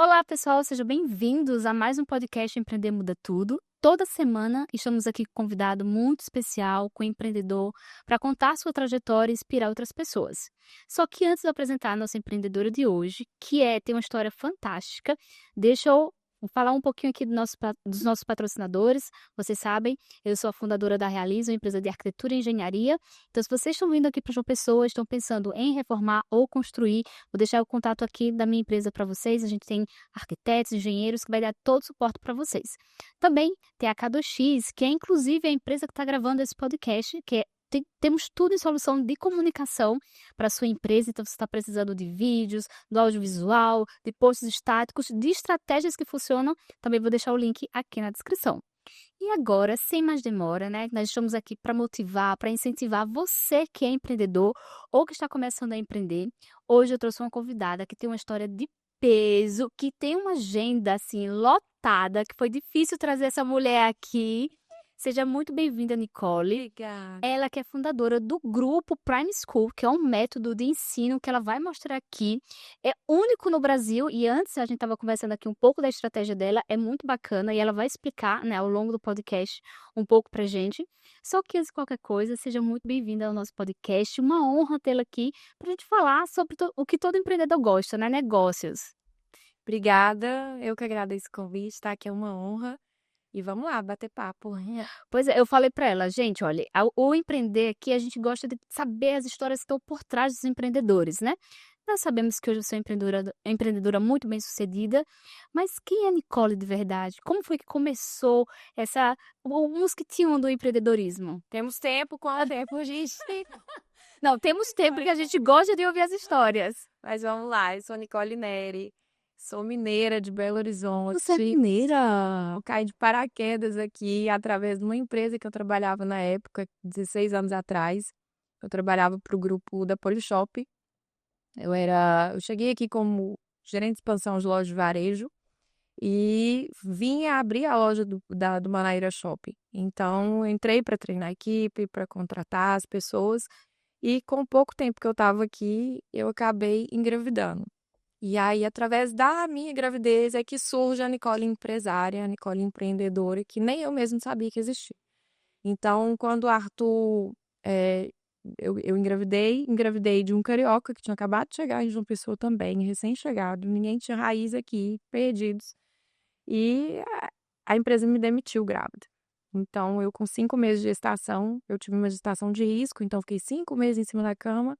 Olá, pessoal, sejam bem-vindos a mais um podcast Empreender Muda Tudo. Toda semana estamos aqui com um convidado muito especial, com um empreendedor, para contar sua trajetória e inspirar outras pessoas. Só que antes de eu apresentar a nossa empreendedora de hoje, tem uma história fantástica, deixa eu falar um pouquinho aqui dos nossos patrocinadores. Vocês sabem, eu sou a fundadora da Realiza, uma empresa de arquitetura e engenharia. Então, se vocês estão vindo aqui para João Pessoa, estão pensando em reformar ou construir, vou deixar o contato aqui da minha empresa para vocês. A gente tem arquitetos, engenheiros que vai dar todo o suporte para vocês. Também tem a K2X, que é inclusive a empresa que está gravando esse podcast, temos tudo em solução de comunicação para a sua empresa. Então, você está precisando de vídeos, do audiovisual, de posts estáticos, de estratégias que funcionam. Também vou deixar o link aqui na descrição. E agora, sem mais demora, né? Nós estamos aqui para motivar, para incentivar você que é empreendedor ou que está começando a empreender. Hoje eu trouxe uma convidada que tem uma história de peso, que tem uma agenda assim lotada, que foi difícil trazer essa mulher aqui. Seja muito bem-vinda, Nicole. Obrigada. Ela que é fundadora do grupo Prime School, que é um método de ensino que ela vai mostrar aqui. É único no Brasil e antes a gente estava conversando aqui um pouco da estratégia dela, é muito bacana e ela vai explicar, né, ao longo do podcast um pouco pra gente. Só que antes de qualquer coisa, seja muito bem-vinda ao nosso podcast. Uma honra tê-la aqui pra gente falar sobre o que todo empreendedor gosta, né, negócios. Obrigada, eu que agradeço o convite, tá? Que é uma honra. E vamos lá, bater papo. Pois é, eu falei pra ela, gente, olha, o empreender aqui, a gente gosta de saber as histórias que estão por trás dos empreendedores, né? Nós sabemos que hoje eu sou empreendedora muito bem-sucedida, mas quem é Nicole de verdade? Como foi que começou o mosquitinho do empreendedorismo? Temos tempo, quanto tempo, gente? Não, temos tempo que a gente gosta de ouvir as histórias. Mas vamos lá, eu sou Nicole Neri, sou mineira de Belo Você é Horizonte. mineira? Eu caí de paraquedas aqui através de uma empresa que eu trabalhava na época, 16 anos atrás. Eu trabalhava para o grupo da Polishop. Eu cheguei aqui como gerente de expansão de loja de varejo. E vinha abrir a loja do Manaíra Shopping. Então, entrei para treinar a equipe, para contratar as pessoas, e com pouco tempo que eu estava aqui, eu acabei engravidando. E aí, através da minha gravidez, é que surge a Nicole empresária, a Nicole empreendedora, que nem eu mesmo sabia que existia. Então, quando o Arthur, eh, eu engravidei de um carioca que tinha acabado de chegar em João Pessoa também, recém-chegado, ninguém tinha raiz aqui, perdidos. E a empresa me demitiu grávida. Então, eu com 5 meses de gestação, eu tive uma gestação de risco, então fiquei 5 meses em cima da cama.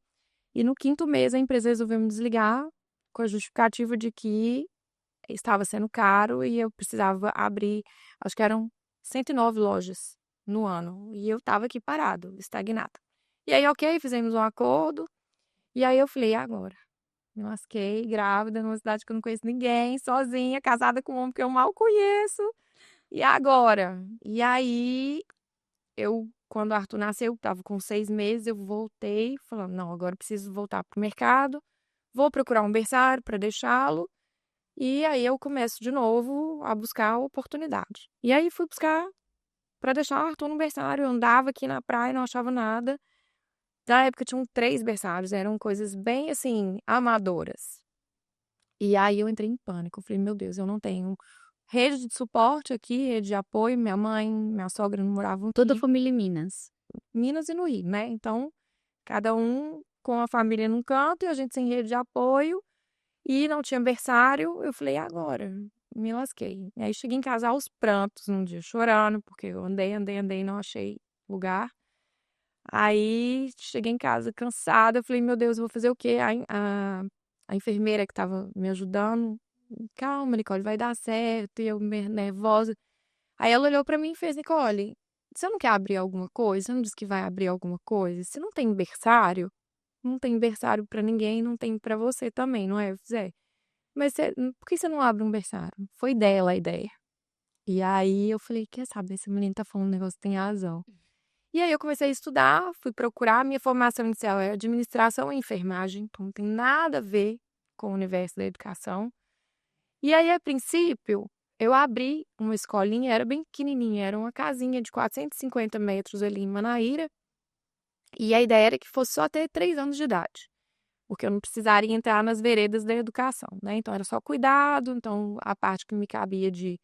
E no 5º mês a empresa resolveu me desligar com a justificativa de que estava sendo caro e eu precisava abrir, acho que eram 109 lojas no ano. E eu estava aqui parado, estagnada. E aí, ok, fizemos um acordo. E aí eu falei, e agora? Me lasquei, grávida, numa cidade que eu não conheço ninguém, sozinha, casada com um homem que eu mal conheço. E agora? E aí, quando o Arthur nasceu, estava com 6 meses, eu voltei, falando, não, agora eu preciso voltar pro mercado, vou procurar um berçário para deixá-lo. E aí eu começo de novo a buscar oportunidade. E aí fui buscar para deixar o Arthur no berçário. Eu andava aqui na praia, não achava nada. Na época tinham 3 berçários, eram coisas bem assim, amadoras. E aí eu entrei em pânico, eu falei: "Meu Deus, eu não tenho rede de suporte aqui, rede de apoio", minha mãe, minha sogra não moravam Toda a aqui, família em Minas. Minas e no Rio, né, então cada um com a família num canto e a gente sem rede de apoio, e não tinha berçário, eu falei: "E agora?". Me lasquei. E aí cheguei em casa aos prantos num dia, chorando, porque eu andei, andei, andei e não achei lugar. Aí cheguei em casa cansada, eu falei: "Meu Deus, eu vou fazer o quê?". A enfermeira que estava me ajudando: "Calma, Nicole, vai dar certo", e eu meio nervosa. Aí ela olhou pra mim e fez: "Nicole, você não quer abrir alguma coisa? Você não disse que vai abrir alguma coisa? Você não tem berçário? Não tem berçário pra ninguém, não tem pra você também, não é?". Eu fiz: "É, mas por que você não abre um berçário?". Foi dela a ideia. E aí eu falei: "Quer saber, essa menina tá falando um negócio, tem razão". E aí eu comecei a estudar, fui procurar, minha formação inicial é administração e enfermagem, então não tem nada a ver com o universo da educação. E aí, a princípio, eu abri uma escolinha, era bem pequenininha, era uma casinha de 450 metros ali em Manaíra, e a ideia era que fosse só até 3 anos de idade. porque eu não precisaria entrar nas veredas da educação, né? Então era só cuidado, então a parte que me cabia de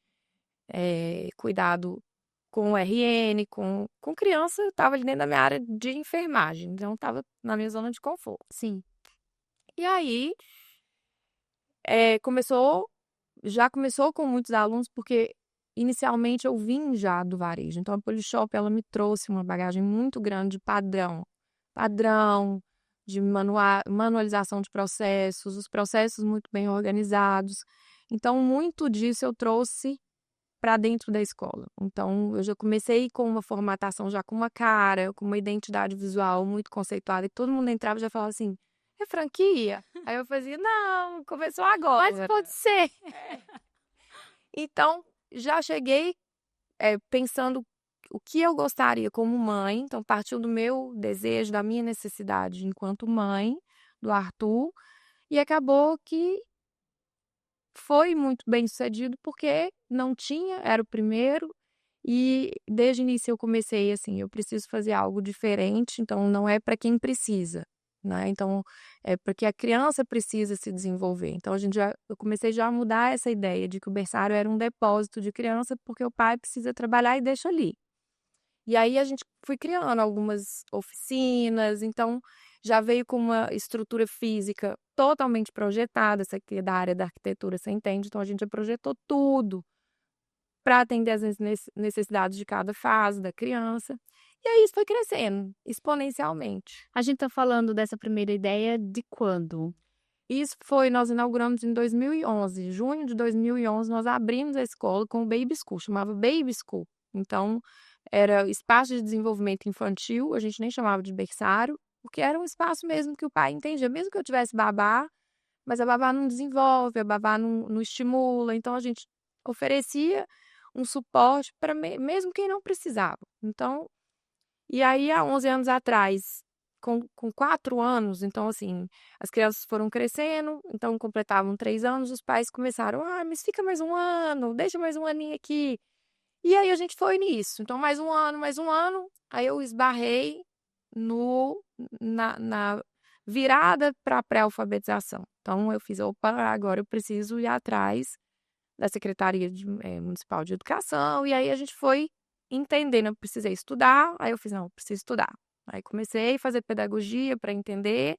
cuidado com o RN, com criança, eu estava ali dentro da minha área de enfermagem, então estava na minha zona de conforto. Sim. E aí já começou com muitos alunos, porque inicialmente eu vim já do varejo, então a Polishop ela me trouxe uma bagagem muito grande de padrão de manualização de processos, os processos muito bem organizados. Então, muito disso eu trouxe para dentro da escola. Então, eu já comecei com uma formatação já com uma cara, com uma identidade visual muito conceituada, e todo mundo entrava e já falava assim: é franquia? Aí eu fazia, não, começou agora. Mas pode ser. Então, já cheguei pensando o que eu gostaria como mãe, então partiu do meu desejo, da minha necessidade enquanto mãe do Arthur, e acabou que foi muito bem-sucedido, porque não tinha, era o primeiro, e desde o início eu comecei assim, eu preciso fazer algo diferente, então não é para quem precisa, né? Então é porque a criança precisa se desenvolver. Então eu comecei já a mudar essa ideia de que o berçário era um depósito de criança, porque o pai precisa trabalhar e deixa ali. E aí a gente fui criando algumas oficinas, então já veio com uma estrutura física totalmente projetada, essa aqui é da área da arquitetura, você entende? Então a gente já projetou tudo para atender as necessidades de cada fase da criança. E aí isso foi crescendo exponencialmente. A gente tá falando dessa primeira ideia de quando? Nós inauguramos em 2011, junho de 2011, nós abrimos a escola com o Baby School, chamava Baby School. Então, era espaço de desenvolvimento infantil, a gente nem chamava de berçário, porque era um espaço mesmo que o pai entendia, mesmo que eu tivesse babá, mas a babá não desenvolve, a babá não estimula, então a gente oferecia um suporte para mesmo quem não precisava. Então, e aí há 11 anos atrás, com 4 anos, então assim, as crianças foram crescendo, então completavam 3 anos, os pais começaram: "Ah, mas fica mais um ano, deixa mais um aninho aqui". E aí a gente foi nisso, então mais um ano, aí eu esbarrei no na virada para a pré-alfabetização. Então eu fiz: "Opa, agora eu preciso ir atrás da Secretaria Municipal de Educação", e aí a gente foi entendendo, eu precisei estudar, aí eu fiz: "Não, eu preciso estudar". Aí comecei a fazer pedagogia para entender,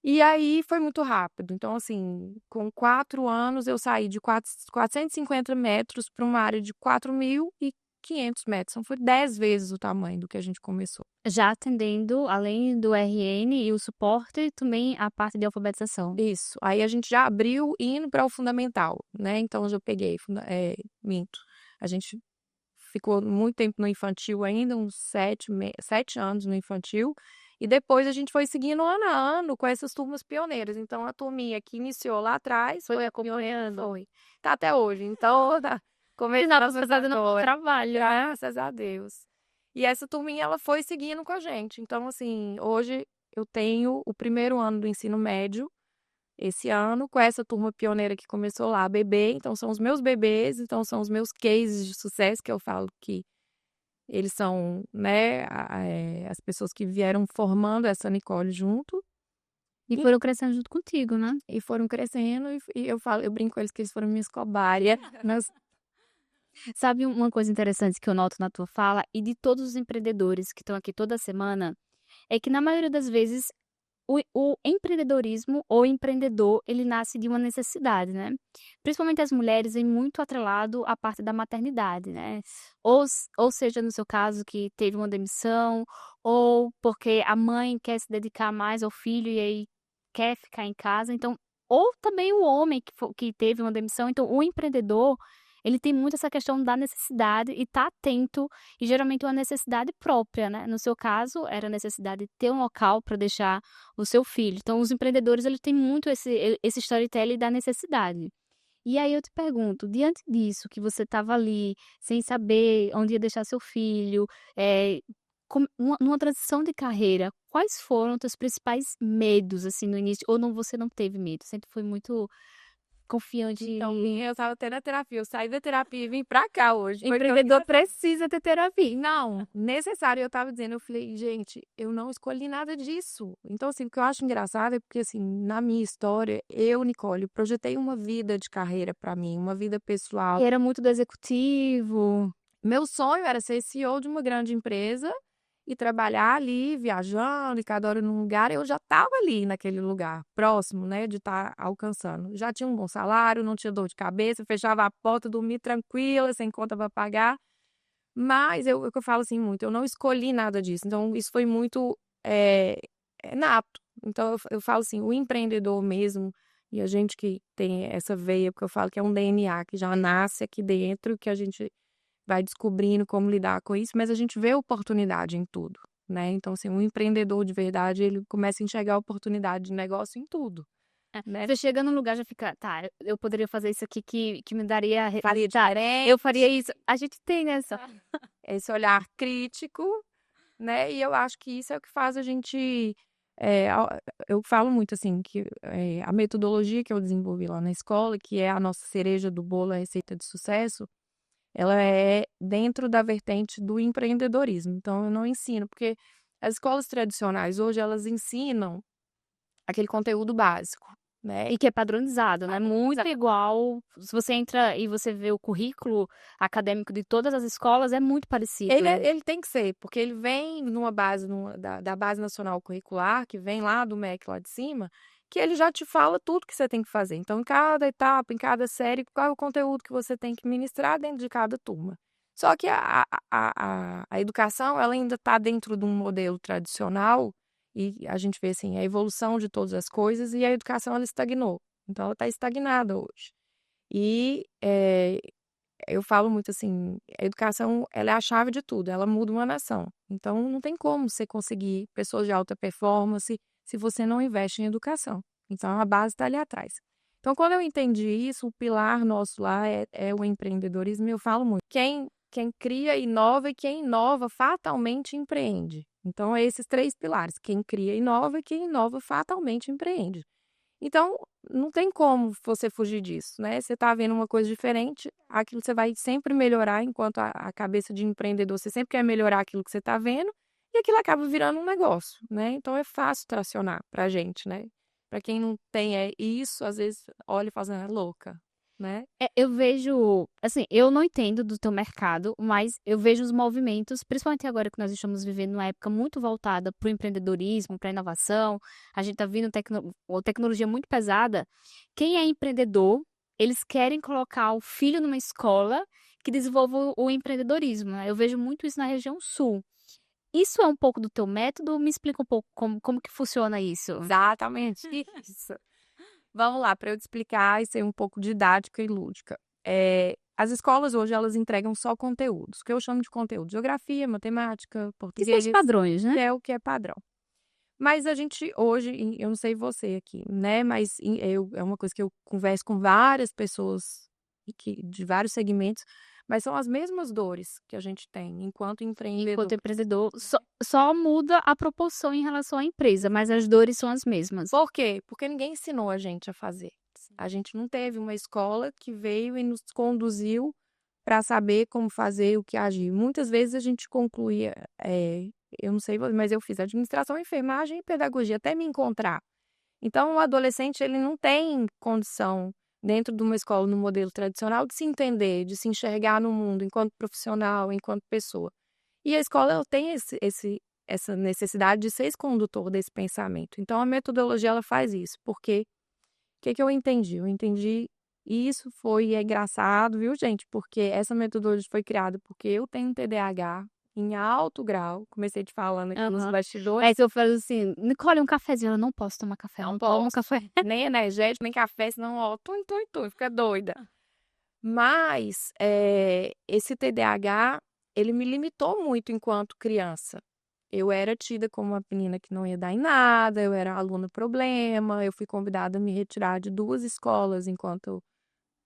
e aí foi muito rápido. Então, assim, com 4 anos eu saí de 450 metros para uma área de 4.500 metros, então foi 10 vezes o tamanho do que a gente começou. Já atendendo, além do RN e o suporte, também a parte de alfabetização. Isso, aí a gente já abriu indo para o fundamental, né, então eu já peguei minto, a gente ficou muito tempo no infantil ainda, uns 7 anos no infantil, e depois a gente foi seguindo ano a ano com essas turmas pioneiras. Então a turminha que iniciou lá atrás Foi acompanhando. foi. Tá até hoje. Então tá Final, começando você tá fazendo um trabalho, né? graças a Deus. E essa turminha ela foi seguindo com a gente. Então assim, hoje eu tenho o primeiro ano do ensino médio esse ano, com essa turma pioneira que começou lá, bebê, então são os meus bebês, então são os meus cases de sucesso, que eu falo que eles são, né, as pessoas que vieram formando essa Nicole junto E foram crescendo junto contigo, né? e foram crescendo, e eu brinco com eles que eles foram minhas cobaias. Sabe uma coisa interessante que eu noto na tua fala e de todos os empreendedores que estão aqui toda semana, é que na maioria das vezes o empreendedorismo ou empreendedor, ele nasce de uma necessidade, né. Principalmente as mulheres, vem muito atrelado à parte da maternidade, né. Ou seja, no seu caso, que teve uma demissão, ou porque a mãe quer se dedicar mais ao filho e aí quer ficar em casa, então ou também o homem que teve uma demissão, então o empreendedor, ele tem muito essa questão da necessidade e tá atento, e geralmente uma necessidade própria, né. No seu caso, era a necessidade de ter um local para deixar o seu filho. Então os empreendedores, eles têm muito esse storytelling da necessidade. E aí eu te pergunto, diante disso, que você estava ali, sem saber onde ia deixar seu filho, numa transição de carreira, quais foram os teus principais medos, assim, no início? Ou não, você não teve medo, sempre foi muito confiante. Então, eu estava até na terapia, eu saí da terapia e vim pra cá hoje. Foi tão Empreendedor engraçado. precisa ter terapia. Não, necessário. Eu estava dizendo, eu falei, gente, eu não escolhi nada disso. Então, assim, o que eu acho engraçado é porque, assim, na minha história, eu, Nicole, projetei uma vida de carreira pra mim, uma vida pessoal. Era muito do executivo. Meu sonho era ser CEO de uma grande empresa e trabalhar ali, viajando, e cada hora num lugar. Eu já estava ali naquele lugar, próximo, né, de estar alcançando. Já tinha um bom salário, não tinha dor de cabeça, fechava a porta, dormia tranquila, sem conta para pagar. Mas o que eu falo assim muito, eu não escolhi nada disso. Então, isso foi muito nato. Então, eu falo assim, o empreendedor mesmo, e a gente que tem essa veia, porque eu falo que é um DNA que já nasce aqui dentro, que a gente vai descobrindo como lidar com isso, mas a gente vê oportunidade em tudo, né? Então, assim, um empreendedor de verdade, ele começa a enxergar oportunidade de negócio em tudo, né? Você chega num lugar já fica, tá, eu poderia fazer isso aqui que me daria Faria resultado. diferente. Eu faria isso. A gente tem essa. Esse olhar crítico, né? E eu acho que isso é o que faz a gente. Eu falo muito assim que a metodologia que eu desenvolvi lá na escola, que é a nossa cereja do bolo, a receita de sucesso, ela é dentro da vertente do empreendedorismo. Então, eu não ensino, porque as escolas tradicionais hoje elas ensinam aquele conteúdo básico, né? E que é padronizado, né? Muito igual. Se você entra e você vê o currículo acadêmico de todas as escolas, é muito parecido. Ele tem que ser, porque ele vem numa base da Base Nacional Curricular, que vem lá do MEC lá de cima, que ele já te fala tudo que você tem que fazer. Então, em cada etapa, em cada série, qual é o conteúdo que você tem que ministrar dentro de cada turma. Só que a educação, ela ainda está dentro de um modelo tradicional, e a gente vê assim, a evolução de todas as coisas, e a educação ela estagnou. Então, ela está estagnada hoje. E eu falo muito assim, a educação, ela é a chave de tudo, ela muda uma nação. Então, não tem como você conseguir pessoas de alta performance se você não investe em educação. Então, a base está ali atrás. Então, quando eu entendi isso, o pilar nosso lá é o empreendedorismo, e eu falo muito. Quem cria, inova, e quem inova fatalmente empreende. Então, é esses três pilares. Quem cria, inova, e quem inova fatalmente empreende. Então, não tem como você fugir disso, né? Você está vendo uma coisa diferente, aquilo você vai sempre melhorar, enquanto a cabeça de empreendedor, você sempre quer melhorar aquilo que você está vendo, e aquilo acaba virando um negócio, né? Então é fácil tracionar pra gente, né? Pra quem não tem isso, às vezes olha e fala assim, "Ah, é louca", né? Eu vejo, assim, eu não entendo do teu mercado, mas eu vejo os movimentos, principalmente agora que nós estamos vivendo uma época muito voltada para o empreendedorismo, para a inovação, a gente está vindo tecnologia muito pesada. Quem é empreendedor, eles querem colocar o filho numa escola que desenvolva o empreendedorismo, né? Eu vejo muito isso na região sul. Isso é um pouco do teu método? Me explica um pouco como que funciona isso. Exatamente isso. Vamos lá, para eu te explicar e ser um pouco didática e lúdica. As escolas hoje, elas entregam só conteúdos, que eu chamo de conteúdo, geografia, matemática, Que são os português, padrões, né? que é o que é padrão. Mas a gente hoje, eu não sei você aqui, né, mas é uma coisa que eu converso com várias pessoas de vários segmentos, mas são as mesmas dores que a gente tem enquanto empreendedor. Enquanto empreendedor, só muda a proporção em relação à empresa, mas as dores são as mesmas. Por quê? Porque ninguém ensinou a gente a fazer. A gente não teve uma escola que veio e nos conduziu para saber como fazer, o que agir. Muitas vezes a gente concluía, eu não sei, mas eu fiz administração, enfermagem e pedagogia até me encontrar. Então, o adolescente ele não tem condição, dentro de uma escola no modelo tradicional, de se entender, de se enxergar no mundo enquanto profissional, enquanto pessoa. E a escola ela tem essa necessidade de ser esse condutor desse pensamento. Então, a metodologia ela faz isso, porque o que que eu entendi? Eu entendi e isso foi engraçado, viu, gente? Porque essa metodologia foi criada porque eu tenho um TDAH em alto grau, comecei te falando aqui nos Aham. bastidores. Aí se eu falo assim: "Nicole, um cafezinho", ela: "Não posso tomar café, Não não tomo posso. café". Nem energético, nem café, senão, ó, fica doida. Mas, esse TDAH, ele me limitou muito enquanto criança. Eu era tida como uma menina que não ia dar em nada, eu era aluna problema, eu fui convidada a me retirar de 2 escolas enquanto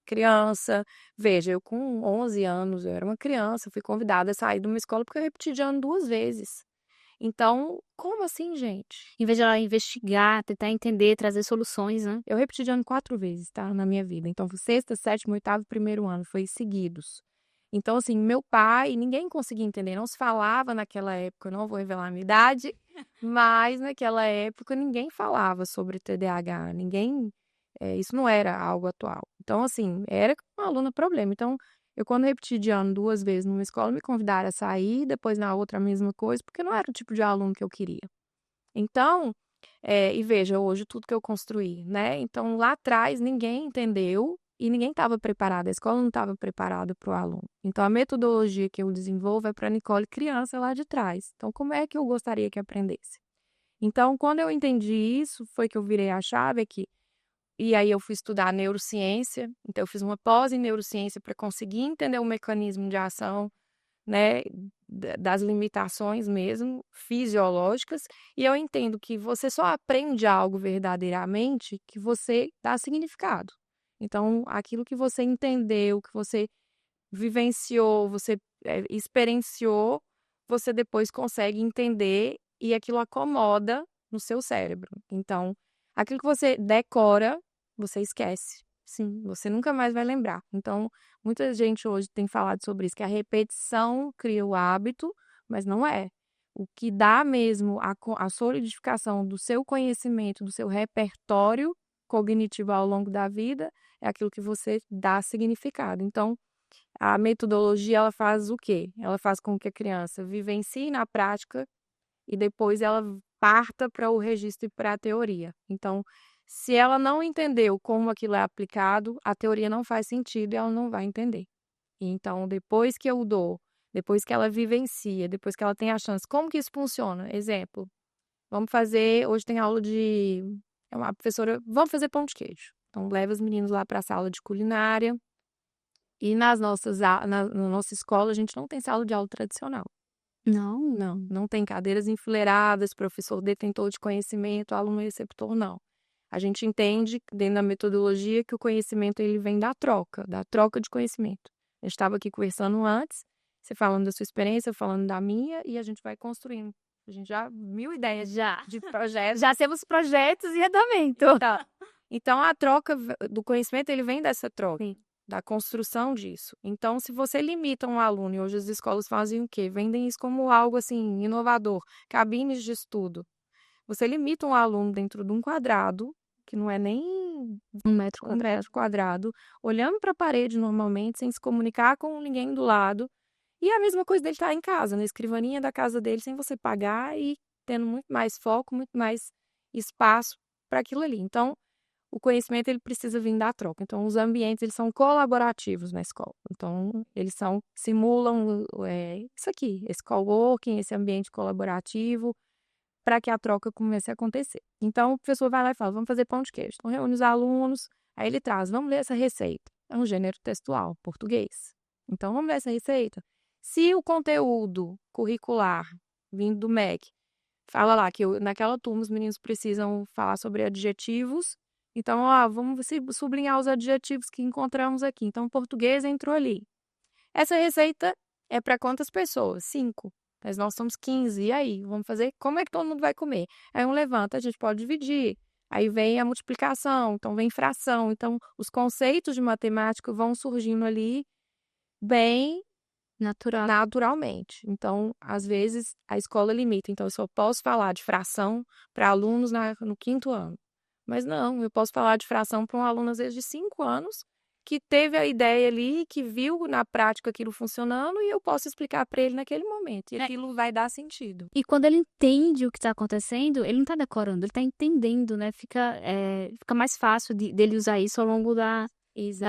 criança. Veja, eu com 11 anos, eu era uma criança, fui convidada a sair de uma escola porque eu repeti de ano 2 vezes. Então, como assim, gente? Em vez de ela investigar, tentar entender, trazer soluções, né? Eu repeti de ano 4 vezes, tá, na minha vida. Então, foi sexta, sétimo, oitavo, primeiro ano, foi seguidos. Então, assim, meu pai, ninguém conseguia entender, não se falava naquela época, eu não vou revelar a minha idade, mas naquela época ninguém falava sobre TDAH, ninguém, isso não era algo atual. Então, assim, era uma aluna problema. Então, eu quando repeti de ano 2 vezes numa escola, me convidaram a sair, depois na outra a mesma coisa, porque não era o tipo de aluno que eu queria. Então, e veja hoje tudo que eu construí, né, então lá atrás ninguém entendeu e ninguém estava preparado, a escola não estava preparada para o aluno. Então a metodologia que eu desenvolvo é para Nicole criança lá de trás, então como é que eu gostaria que aprendesse? Então quando eu entendi isso, foi que eu virei a chave aqui, e aí eu fui estudar neurociência, então eu fiz uma pós em neurociência para conseguir entender o mecanismo de ação, né, das limitações mesmo, fisiológicas, e eu entendo que você só aprende algo verdadeiramente que você dá significado. Então, aquilo que você entendeu, que você vivenciou, você, experienciou, você depois consegue entender e aquilo acomoda no seu cérebro. Então, aquilo que você decora, você esquece. Sim, você nunca mais vai lembrar. Então, muita gente hoje tem falado sobre isso, que a repetição cria o hábito, mas não é. O que dá mesmo a solidificação do seu conhecimento, do seu repertório cognitivo ao longo da vida, é aquilo que você dá significado. Então, a metodologia, ela faz o quê? Ela faz com que a criança vivencie na prática e depois ela parta para o registro e para a teoria. Então, se ela não entendeu como aquilo é aplicado, a teoria não faz sentido e ela não vai entender. Então, depois que eu dou, depois que ela vivencia, depois que ela tem a chance, como que isso funciona? Exemplo, vamos fazer, hoje tem aula de, é uma professora, vamos fazer pão de queijo. Então, leva os meninos lá para a sala de culinária, e na nossa escola, a gente não tem sala de aula tradicional. Não. Não tem cadeiras enfileiradas, professor detentor de conhecimento, aluno receptor, não. A gente entende, dentro da metodologia, que o conhecimento ele vem da troca de conhecimento. A gente estava aqui conversando antes, você falando da sua experiência, eu falando da minha, e a gente vai construindo. A gente já 1000 ideias Já. de projetos. Já temos projetos em andamento. Então, a troca do conhecimento, ele vem dessa troca. Sim. Da construção disso. Então, se você limita um aluno, e hoje as escolas fazem o quê? Vendem isso como algo assim inovador, cabines de estudo. Você limita um aluno dentro de um quadrado, que não é nem 1 metro um quadrado. metro quadrado, olhando para a parede normalmente, sem se comunicar com ninguém do lado. E a mesma coisa dele estar em casa, na escrivaninha da casa dele, sem você pagar e tendo muito mais foco, muito mais espaço para aquilo ali. Então, o conhecimento ele precisa vir da troca. Então, os ambientes eles são colaborativos na escola. Então, eles simulam isso aqui, esse coworking, esse ambiente colaborativo, para que a troca comece a acontecer. Então, o professor vai lá e fala: vamos fazer pão de queijo. Então, reúne os alunos, aí ele traz: vamos ler essa receita. É um gênero textual, português. Então, vamos ler essa receita. Se o conteúdo curricular vindo do MEC fala lá que naquela turma os meninos precisam falar sobre adjetivos, então, vamos sublinhar os adjetivos que encontramos aqui. Então, o português entrou ali. Essa receita é para quantas pessoas? 5. Mas nós somos 15. E aí? Vamos fazer? Como é que todo mundo vai comer? Aí um levanta, a gente pode dividir. Aí vem a multiplicação, então vem fração. Então, os conceitos de matemática vão surgindo ali bem naturalmente. Então, às vezes, a escola limita. Então, eu só posso falar de fração para alunos no 5º ano. Mas não, eu posso falar de fração para um aluno, às vezes, de 5 anos, que teve a ideia ali, que viu na prática aquilo funcionando, e eu posso explicar para ele naquele momento. E aquilo vai dar sentido. E quando ele entende o que está acontecendo, ele não está decorando, ele está entendendo, né? Fica mais fácil dele usar isso ao longo da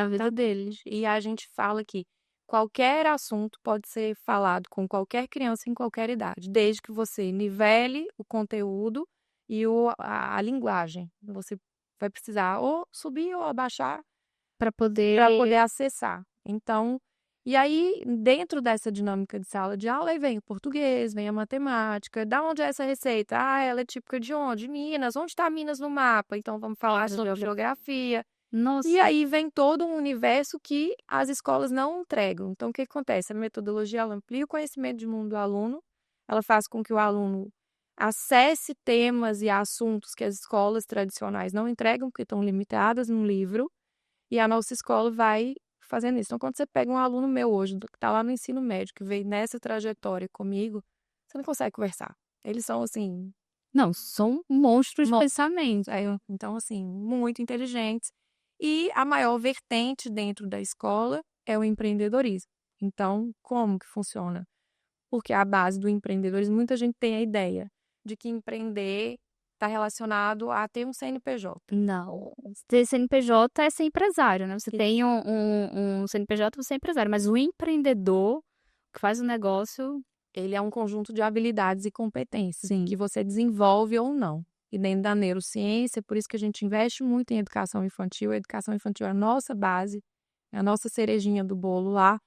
vida dele. E a gente fala que qualquer assunto pode ser falado com qualquer criança em qualquer idade, desde que você nivele o conteúdo e a linguagem. Você vai precisar ou subir ou abaixar para poder acessar. Então, e aí, dentro dessa dinâmica de sala de aula, aí vem o português, vem a matemática. Da onde é essa receita? Ela é típica de onde? Minas. Onde está Minas no mapa? Então, vamos falar sobre geografia. Nossa. E aí vem todo um universo que as escolas não entregam. Então, o que acontece? A metodologia ela amplia o conhecimento de mundo do aluno, ela faz com que o aluno acesse temas e assuntos que as escolas tradicionais não entregam, porque estão limitadas num livro, e a nossa escola vai fazendo isso. Então, quando você pega um aluno meu hoje, que está lá no ensino médio, que veio nessa trajetória comigo, você não consegue conversar. Eles são, assim, Não, são monstros de pensamento. então, assim, muito inteligentes. E a maior vertente dentro da escola é o empreendedorismo. Então, como que funciona? Porque a base do empreendedorismo, muita gente tem a ideia de que empreender está relacionado a ter um CNPJ. Não, ter CNPJ é ser empresário, né? Você tem um CNPJ, você é empresário, mas o empreendedor que faz o negócio, Ele é um conjunto de habilidades e competências sim. que você desenvolve ou não. E dentro da neurociência, por isso que a gente investe muito em educação infantil. A educação infantil é a nossa base, é a nossa cerejinha do bolo lá.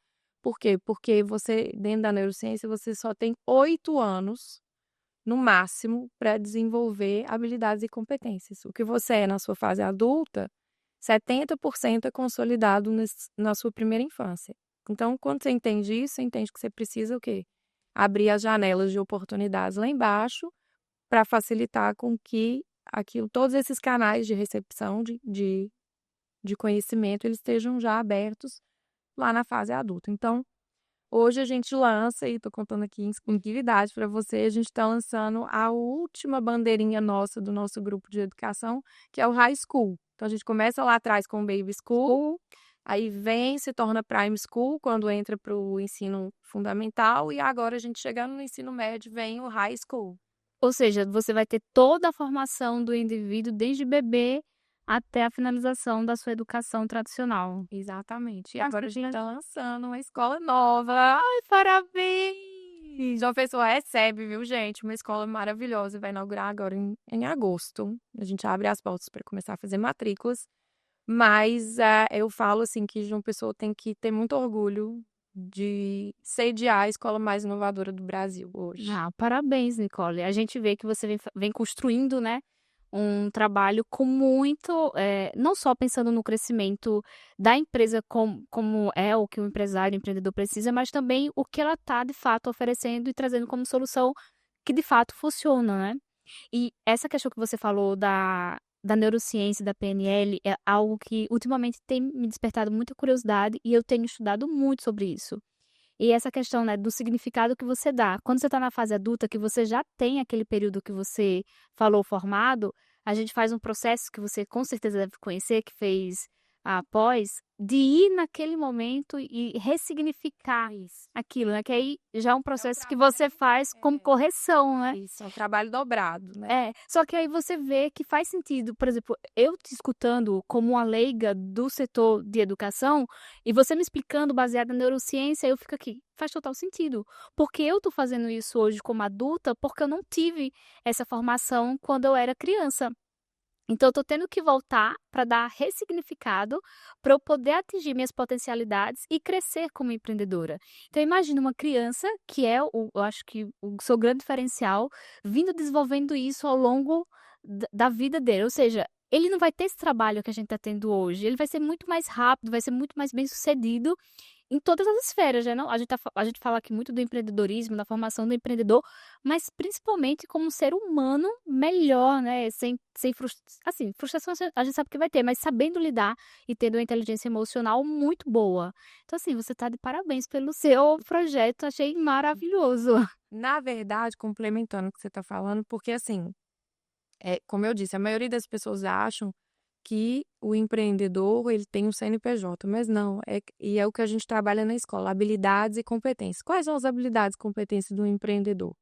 Por quê? Porque você, dentro da neurociência, você só tem 8 anos, no máximo, para desenvolver habilidades e competências. O que você é na sua fase adulta, 70% é consolidado na sua primeira infância. Então, quando você entende isso, você entende que você precisa o quê? Abrir as janelas de oportunidades lá embaixo para facilitar com que todos esses canais de recepção de conhecimento, eles estejam já abertos lá na fase adulta. Então, hoje a gente lança, e estou contando aqui em exclusividade para você, a gente está lançando a última bandeirinha nossa do nosso grupo de educação, que é o High School. Então, a gente começa lá atrás com o Baby School, aí vem, se torna Prime School, quando entra para o ensino fundamental, e agora a gente chegando no ensino médio, vem o High School. Ou seja, você vai ter toda a formação do indivíduo, desde bebê até a finalização da sua educação tradicional. Exatamente. E Nossa, agora a que gente está legal. lançando uma escola nova. Ai, parabéns! João Pessoa recebe, viu, gente? Uma escola maravilhosa. Vai inaugurar agora em agosto. A gente abre as portas para começar a fazer matrículas. Mas eu falo assim que João Pessoa tem que ter muito orgulho de sediar a escola mais inovadora do Brasil hoje. Ah, parabéns, Nicole. A gente vê que você vem construindo, né, um trabalho com muito, não só pensando no crescimento da empresa como é o que o empresário, o empreendedor precisa, mas também o que ela está, de fato, oferecendo e trazendo como solução que, de fato, funciona, né? E essa questão que você falou da neurociência, da PNL, é algo que ultimamente tem me despertado muita curiosidade e eu tenho estudado muito sobre isso. E essa questão, né, do significado que você dá. Quando você está na fase adulta, que você já tem aquele período que você falou formado, a gente faz um processo que você com certeza deve conhecer, que fez a pós, de ir naquele momento e ressignificar Isso. aquilo, né? Que aí já é um processo que trabalho, você faz como correção, né? Isso, é um trabalho dobrado, né? É, só que aí você vê que faz sentido. Por exemplo, eu te escutando como uma leiga do setor de educação e você me explicando baseado na neurociência, eu fico aqui, faz total sentido. Porque eu tô fazendo isso hoje como adulta porque eu não tive essa formação quando eu era criança. Então, eu tô tendo que voltar para dar ressignificado, para eu poder atingir minhas potencialidades e crescer como empreendedora. Então, imagina uma criança que é, eu acho que o seu grande diferencial, vindo desenvolvendo isso ao longo da vida dele. Ou seja, ele não vai ter esse trabalho que a gente está tendo hoje. Ele vai ser muito mais rápido, vai ser muito mais bem-sucedido em todas as esferas, né, não? A gente fala aqui muito do empreendedorismo, da formação do empreendedor, mas principalmente como um ser humano melhor, né, sem assim, frustração a gente sabe que vai ter, mas sabendo lidar e tendo uma inteligência emocional muito boa. Então, assim, você tá de parabéns pelo seu projeto, achei maravilhoso. Na verdade, complementando o que você está falando, porque assim, como eu disse, a maioria das pessoas acham que o empreendedor ele tem um CNPJ, mas não, e é o que a gente trabalha na escola, habilidades e competências. Quais são as habilidades e competências do empreendedor?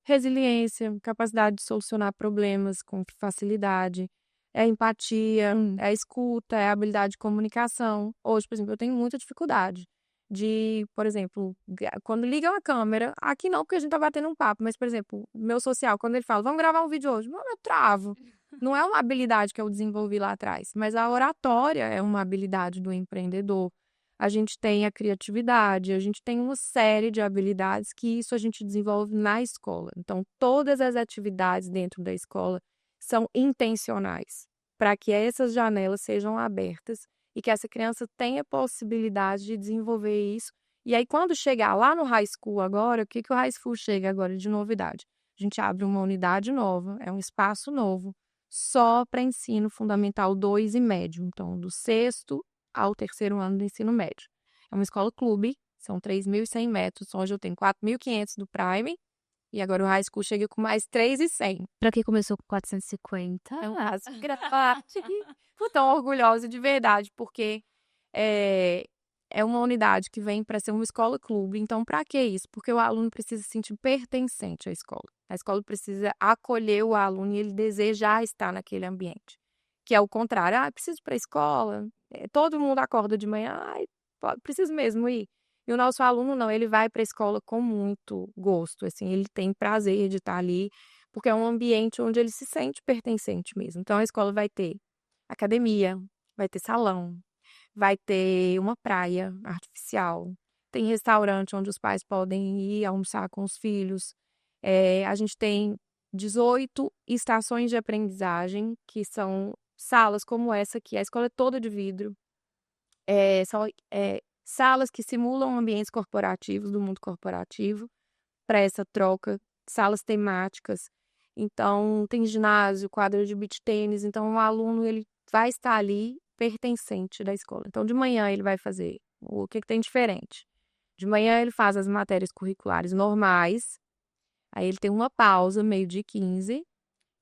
Resiliência, capacidade de solucionar problemas com facilidade, é empatia, é a escuta, é a habilidade de comunicação. Hoje, por exemplo, eu tenho muita dificuldade de, por exemplo, quando liga uma câmera, aqui não, porque a gente tá batendo um papo, mas, por exemplo, meu social, quando ele fala, vamos gravar um vídeo hoje, mano, eu travo. Não é uma habilidade que eu desenvolvi lá atrás, mas a oratória é uma habilidade do empreendedor. A gente tem a criatividade, a gente tem uma série de habilidades que isso a gente desenvolve na escola. Então, todas as atividades dentro da escola são intencionais, para que essas janelas sejam abertas e que essa criança tenha possibilidade de desenvolver isso. E aí, quando chegar lá no high school agora, o que o high school chega agora de novidade? a gente abre uma unidade nova, é um espaço novo, só para ensino fundamental 2 e médio, então do sexto ao terceiro ano do ensino médio. É uma escola clube, são 3.100 metros, hoje eu tenho 4.500 do Prime, e agora o High School chega com mais 3.100. Pra quem começou com 450. É um caso grande. Tô tão orgulhosa de verdade, porque é, é uma unidade que vem para ser uma escola-clube. Então, para que isso? Porque o aluno precisa se sentir pertencente à escola. A escola precisa acolher o aluno e ele desejar estar naquele ambiente. Que é o contrário. Ah, preciso ir para a escola. Todo mundo acorda de manhã. Ai, preciso mesmo ir. E o nosso aluno não, ele vai para a escola com muito gosto, assim, ele tem prazer de estar ali, porque é um ambiente onde ele se sente pertencente mesmo. Então a escola vai ter academia, vai ter salão, vai ter uma praia artificial, tem restaurante onde os pais podem ir almoçar com os filhos. A gente tem 18 estações de aprendizagem, que são salas como essa aqui. A escola é toda de vidro. São salas que simulam ambientes corporativos, do mundo corporativo, para essa troca, salas temáticas. Então, tem ginásio, quadra de beach tênis. Então, o aluno ele vai estar ali pertencente da escola. Então, de manhã ele vai fazer o que tem diferente. De manhã ele faz as matérias curriculares normais, aí ele tem uma pausa, 12h15,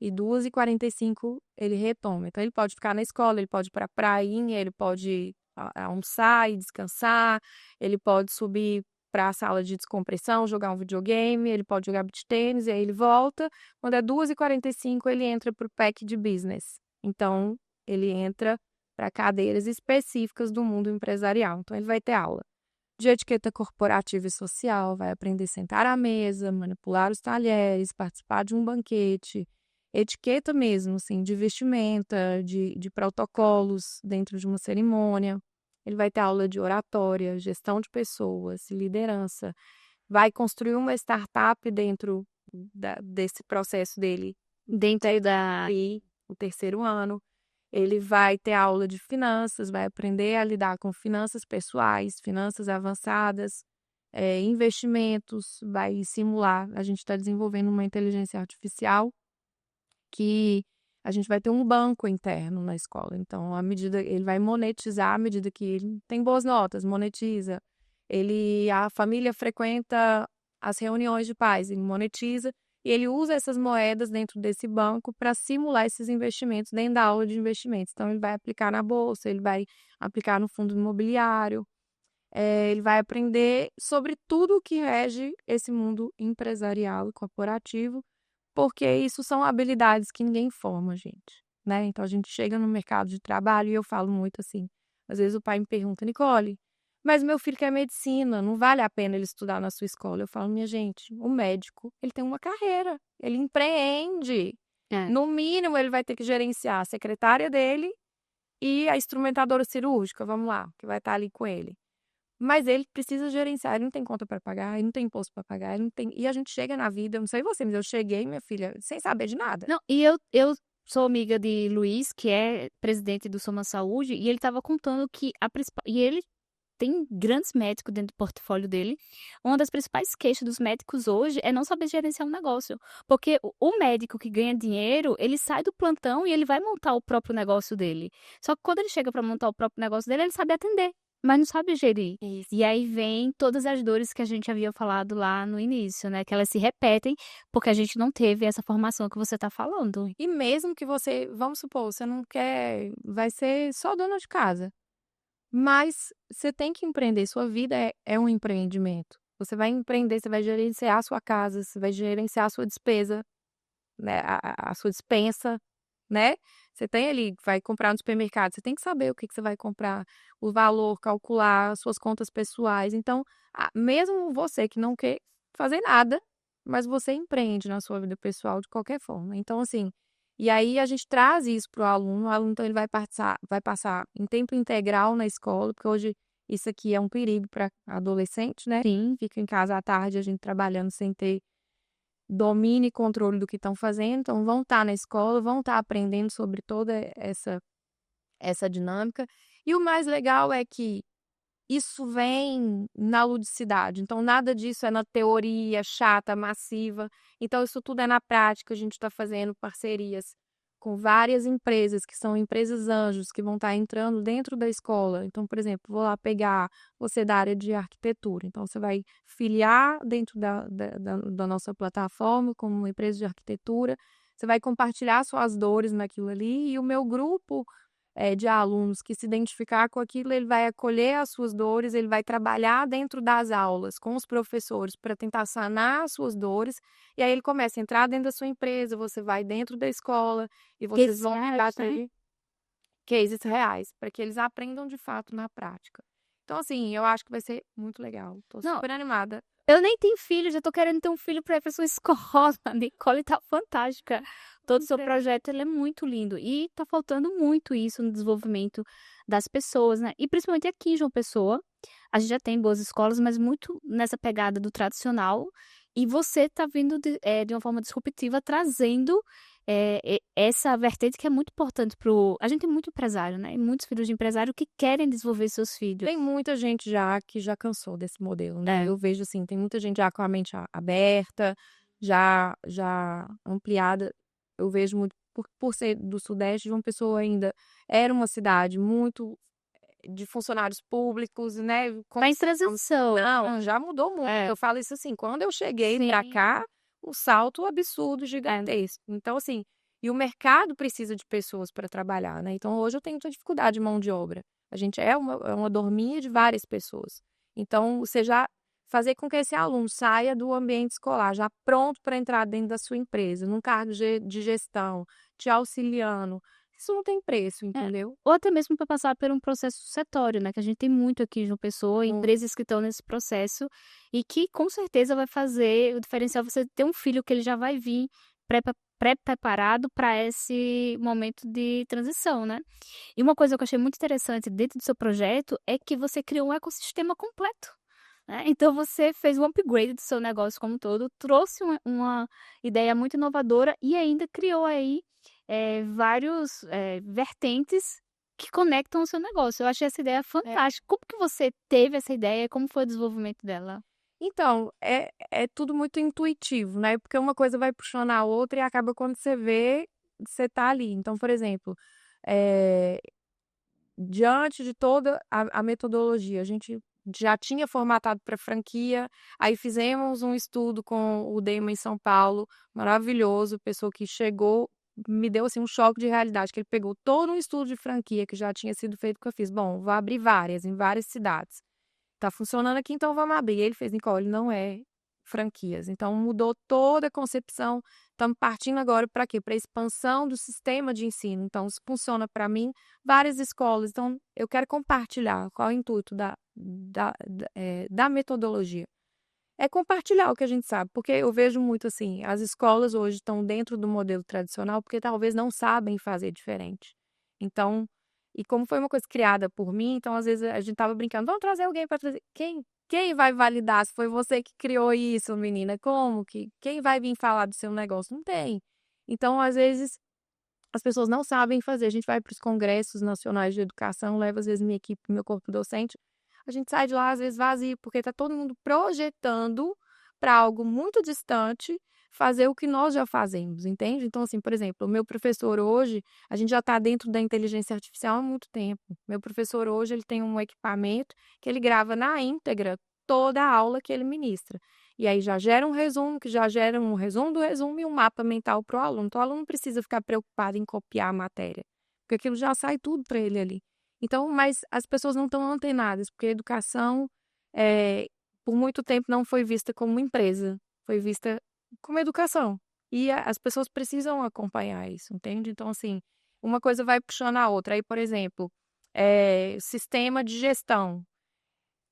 e 2h45 ele retoma. Então, ele pode ficar na escola, ele pode ir para a prainha, ele pode almoçar e descansar, ele pode subir para a sala de descompressão, jogar um videogame, ele pode jogar beach tênis, e aí ele volta. Quando é 2h45, ele entra para o pack de business. Então, ele entra para cadeiras específicas do mundo empresarial. Então, ele vai ter aula de etiqueta corporativa e social, vai aprender a sentar à mesa, manipular os talheres, participar de um banquete, etiqueta mesmo, assim, de vestimenta, de protocolos dentro de uma cerimônia. Ele vai ter aula de oratória, gestão de pessoas, liderança. Vai construir uma startup dentro desse processo dele, Dentro da. o terceiro ano. Ele vai ter aula de finanças, vai aprender a lidar com finanças pessoais, finanças avançadas, investimentos, vai simular. A gente está desenvolvendo uma inteligência artificial que a gente vai ter um banco interno na escola. Então, ele vai monetizar à medida que ele tem boas notas, monetiza. A família frequenta as reuniões de pais, ele monetiza e ele usa essas moedas dentro desse banco para simular esses investimentos dentro da aula de investimentos. Então, ele vai aplicar na bolsa, ele vai aplicar no fundo imobiliário, ele vai aprender sobre tudo o que rege esse mundo empresarial e corporativo, porque isso são habilidades que ninguém forma, gente, né? Então, a gente chega no mercado de trabalho e eu falo muito assim, às vezes o pai me pergunta, Nicole, mas meu filho quer medicina, não vale a pena ele estudar na sua escola. Eu falo, minha gente, o médico, ele tem uma carreira, ele empreende. É. No mínimo, ele vai ter que gerenciar a secretária dele e a instrumentadora cirúrgica, vamos lá, que vai estar ali com ele. Mas ele precisa gerenciar, ele não tem conta para pagar, ele não tem imposto para pagar, ele não tem. E a gente chega na vida, eu não sei você, mas eu cheguei, minha filha, sem saber de nada. Não, e eu sou amiga de Luiz, que é presidente do Soma Saúde, e ele estava contando que a principal. E ele tem grandes médicos dentro do portfólio dele. Uma das principais queixas dos médicos hoje é não saber gerenciar um negócio. Porque o médico que ganha dinheiro, ele sai do plantão e ele vai montar o próprio negócio dele. Só que quando ele chega para montar o próprio negócio dele, ele sabe atender, mas não sabe gerir. Isso. E aí vem todas as dores que a gente havia falado lá no início, né? Que elas se repetem porque a gente não teve essa formação que você está falando. E mesmo que você, vamos supor, você não quer, vai ser só dona de casa. Mas você tem que empreender, sua vida é um empreendimento. Você vai empreender, você vai gerenciar a sua casa, você vai gerenciar a sua despesa, né, a sua despensa, né? Você tem ali, vai comprar no supermercado, você tem que saber o que você vai comprar, o valor, calcular as suas contas pessoais. Então, mesmo você que não quer fazer nada, mas você empreende na sua vida pessoal de qualquer forma. Então, assim, e aí a gente traz isso para o aluno então ele vai passar em tempo integral na escola, porque hoje isso aqui é um perigo para adolescente, né? Sim. Fica em casa à tarde, a gente trabalhando sem ter domínio e controle do que estão fazendo, então vão estar na escola, vão estar aprendendo sobre toda essa dinâmica. E o mais legal é que isso vem na ludicidade. Então, nada disso é na teoria chata, massiva. Então, isso tudo é na prática. A gente está fazendo parcerias com várias empresas, que são empresas anjos, que vão estar entrando dentro da escola. Então, por exemplo, vou lá pegar você da área de arquitetura. Então, você vai filiar dentro da nossa plataforma como uma empresa de arquitetura. Você vai compartilhar suas dores naquilo ali e o meu grupo de alunos que se identificar com aquilo, ele vai acolher as suas dores, ele vai trabalhar dentro das aulas com os professores para tentar sanar as suas dores, e aí ele começa a entrar dentro da sua empresa, você vai dentro da escola e vocês Cases vão reais, né? ter cases reais, para que eles aprendam de fato na prática. Então, assim, eu acho que vai ser muito legal. Tô Não, super animada. eu nem tenho filho, já tô querendo ter um filho para ir pra sua escola. A Nicole tá fantástica. Todo o seu projeto, ele é muito lindo. E tá faltando muito isso no desenvolvimento das pessoas, né? E principalmente aqui em João Pessoa, a gente já tem boas escolas, mas muito nessa pegada do tradicional. E você tá vindo de uma forma disruptiva, trazendo essa vertente que é muito importante pro... A gente tem muito empresário, né? E muitos filhos de empresário que querem desenvolver seus filhos. Tem muita gente já que já cansou desse modelo, né? É. Eu vejo assim, tem muita gente já com a mente aberta, já ampliada. Eu vejo muito, por ser do Sudeste, João Pessoa ainda era uma cidade muito de funcionários públicos, né? Tá em transição. Não, já mudou muito. É. Eu falo isso assim, quando eu cheguei pra Sim. cá, o salto absurdo, gigantesco. Então, assim, e o mercado precisa de pessoas para trabalhar, né? Então, hoje eu tenho muita dificuldade de mão de obra. A gente é uma dorminha de várias pessoas. Então, você já fazer com que esse aluno saia do ambiente escolar já pronto para entrar dentro da sua empresa, num cargo de gestão, te auxiliando, isso não tem preço, É. entendeu? Ou até mesmo para passar por um processo sucessório, né, que a gente tem muito aqui em João Pessoa, empresas que estão nesse processo e que com certeza vai fazer o diferencial você ter um filho que ele já vai vir pré-preparado para esse momento de transição, né. E uma coisa que eu achei muito interessante dentro do seu projeto é que você criou um ecossistema completo, né. Então você fez um upgrade do seu negócio como um todo, trouxe uma ideia muito inovadora e ainda criou aí, vários, vertentes que conectam o seu negócio. Eu achei essa ideia É. fantástica. Como que você teve essa ideia? Como foi o desenvolvimento dela? Então, é tudo muito intuitivo, né, porque uma coisa vai puxando a outra e acaba quando você vê, você tá ali. Então, por exemplo, eh, diante de toda a metodologia, a gente já tinha formatado para franquia, aí fizemos um estudo com o Dema em São Paulo, maravilhoso, pessoa que chegou, me deu, assim, um choque de realidade, que ele pegou todo um estudo de franquia que já tinha sido feito, que eu fiz: "Bom, vou abrir várias, em várias cidades". Tá funcionando aqui, então vamos abrir. Ele fez: "Nicole, não é franquias". Então mudou toda a concepção. Estamos partindo agora para quê? Pra expansão do sistema de ensino. Então isso funciona para mim, várias escolas. Então eu quero compartilhar. Qual é o intuito da metodologia? É compartilhar o que a gente sabe, porque eu vejo muito assim, as escolas hoje estão dentro do modelo tradicional, porque talvez não sabem fazer diferente. Então, e como foi uma coisa criada por mim, então às vezes a gente estava brincando: "Vamos trazer alguém para trazer", quem vai validar se foi você que criou isso, menina? Como que quem vai vir falar do seu negócio? Não tem. Então, às vezes, as pessoas não sabem fazer. A gente vai para os congressos nacionais de educação, leva às vezes minha equipe, meu corpo docente, a gente sai de lá às vezes vazio, porque está todo mundo projetando para algo muito distante fazer o que nós já fazemos, entende? Então, assim, por exemplo, o meu professor hoje, a gente já está dentro da inteligência artificial há muito tempo. Meu professor hoje, ele tem um equipamento que ele grava na íntegra toda a aula que ele ministra. E aí já gera um resumo, que já gera um resumo do resumo e um mapa mental para o aluno. Então, o aluno não precisa ficar preocupado em copiar a matéria, porque aquilo já sai tudo para ele ali. Então, mas as pessoas não estão antenadas, porque a educação, por muito tempo, não foi vista como uma empresa, foi vista como educação. E as pessoas precisam acompanhar isso, entende? Então, assim, uma coisa vai puxando a outra. Aí, por exemplo, sistema de gestão.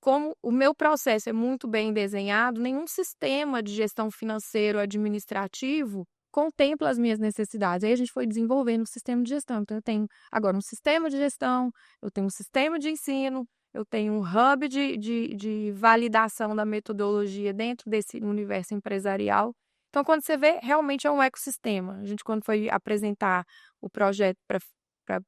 Como o meu processo é muito bem desenhado, nenhum sistema de gestão financeiro administrativo contempla as minhas necessidades. Aí a gente foi desenvolvendo um sistema de gestão. Então, eu tenho agora um sistema de gestão, eu tenho um sistema de ensino, eu tenho um hub de validação da metodologia dentro desse universo empresarial. Então, quando você vê, realmente é um ecossistema. A gente, quando foi apresentar o projeto para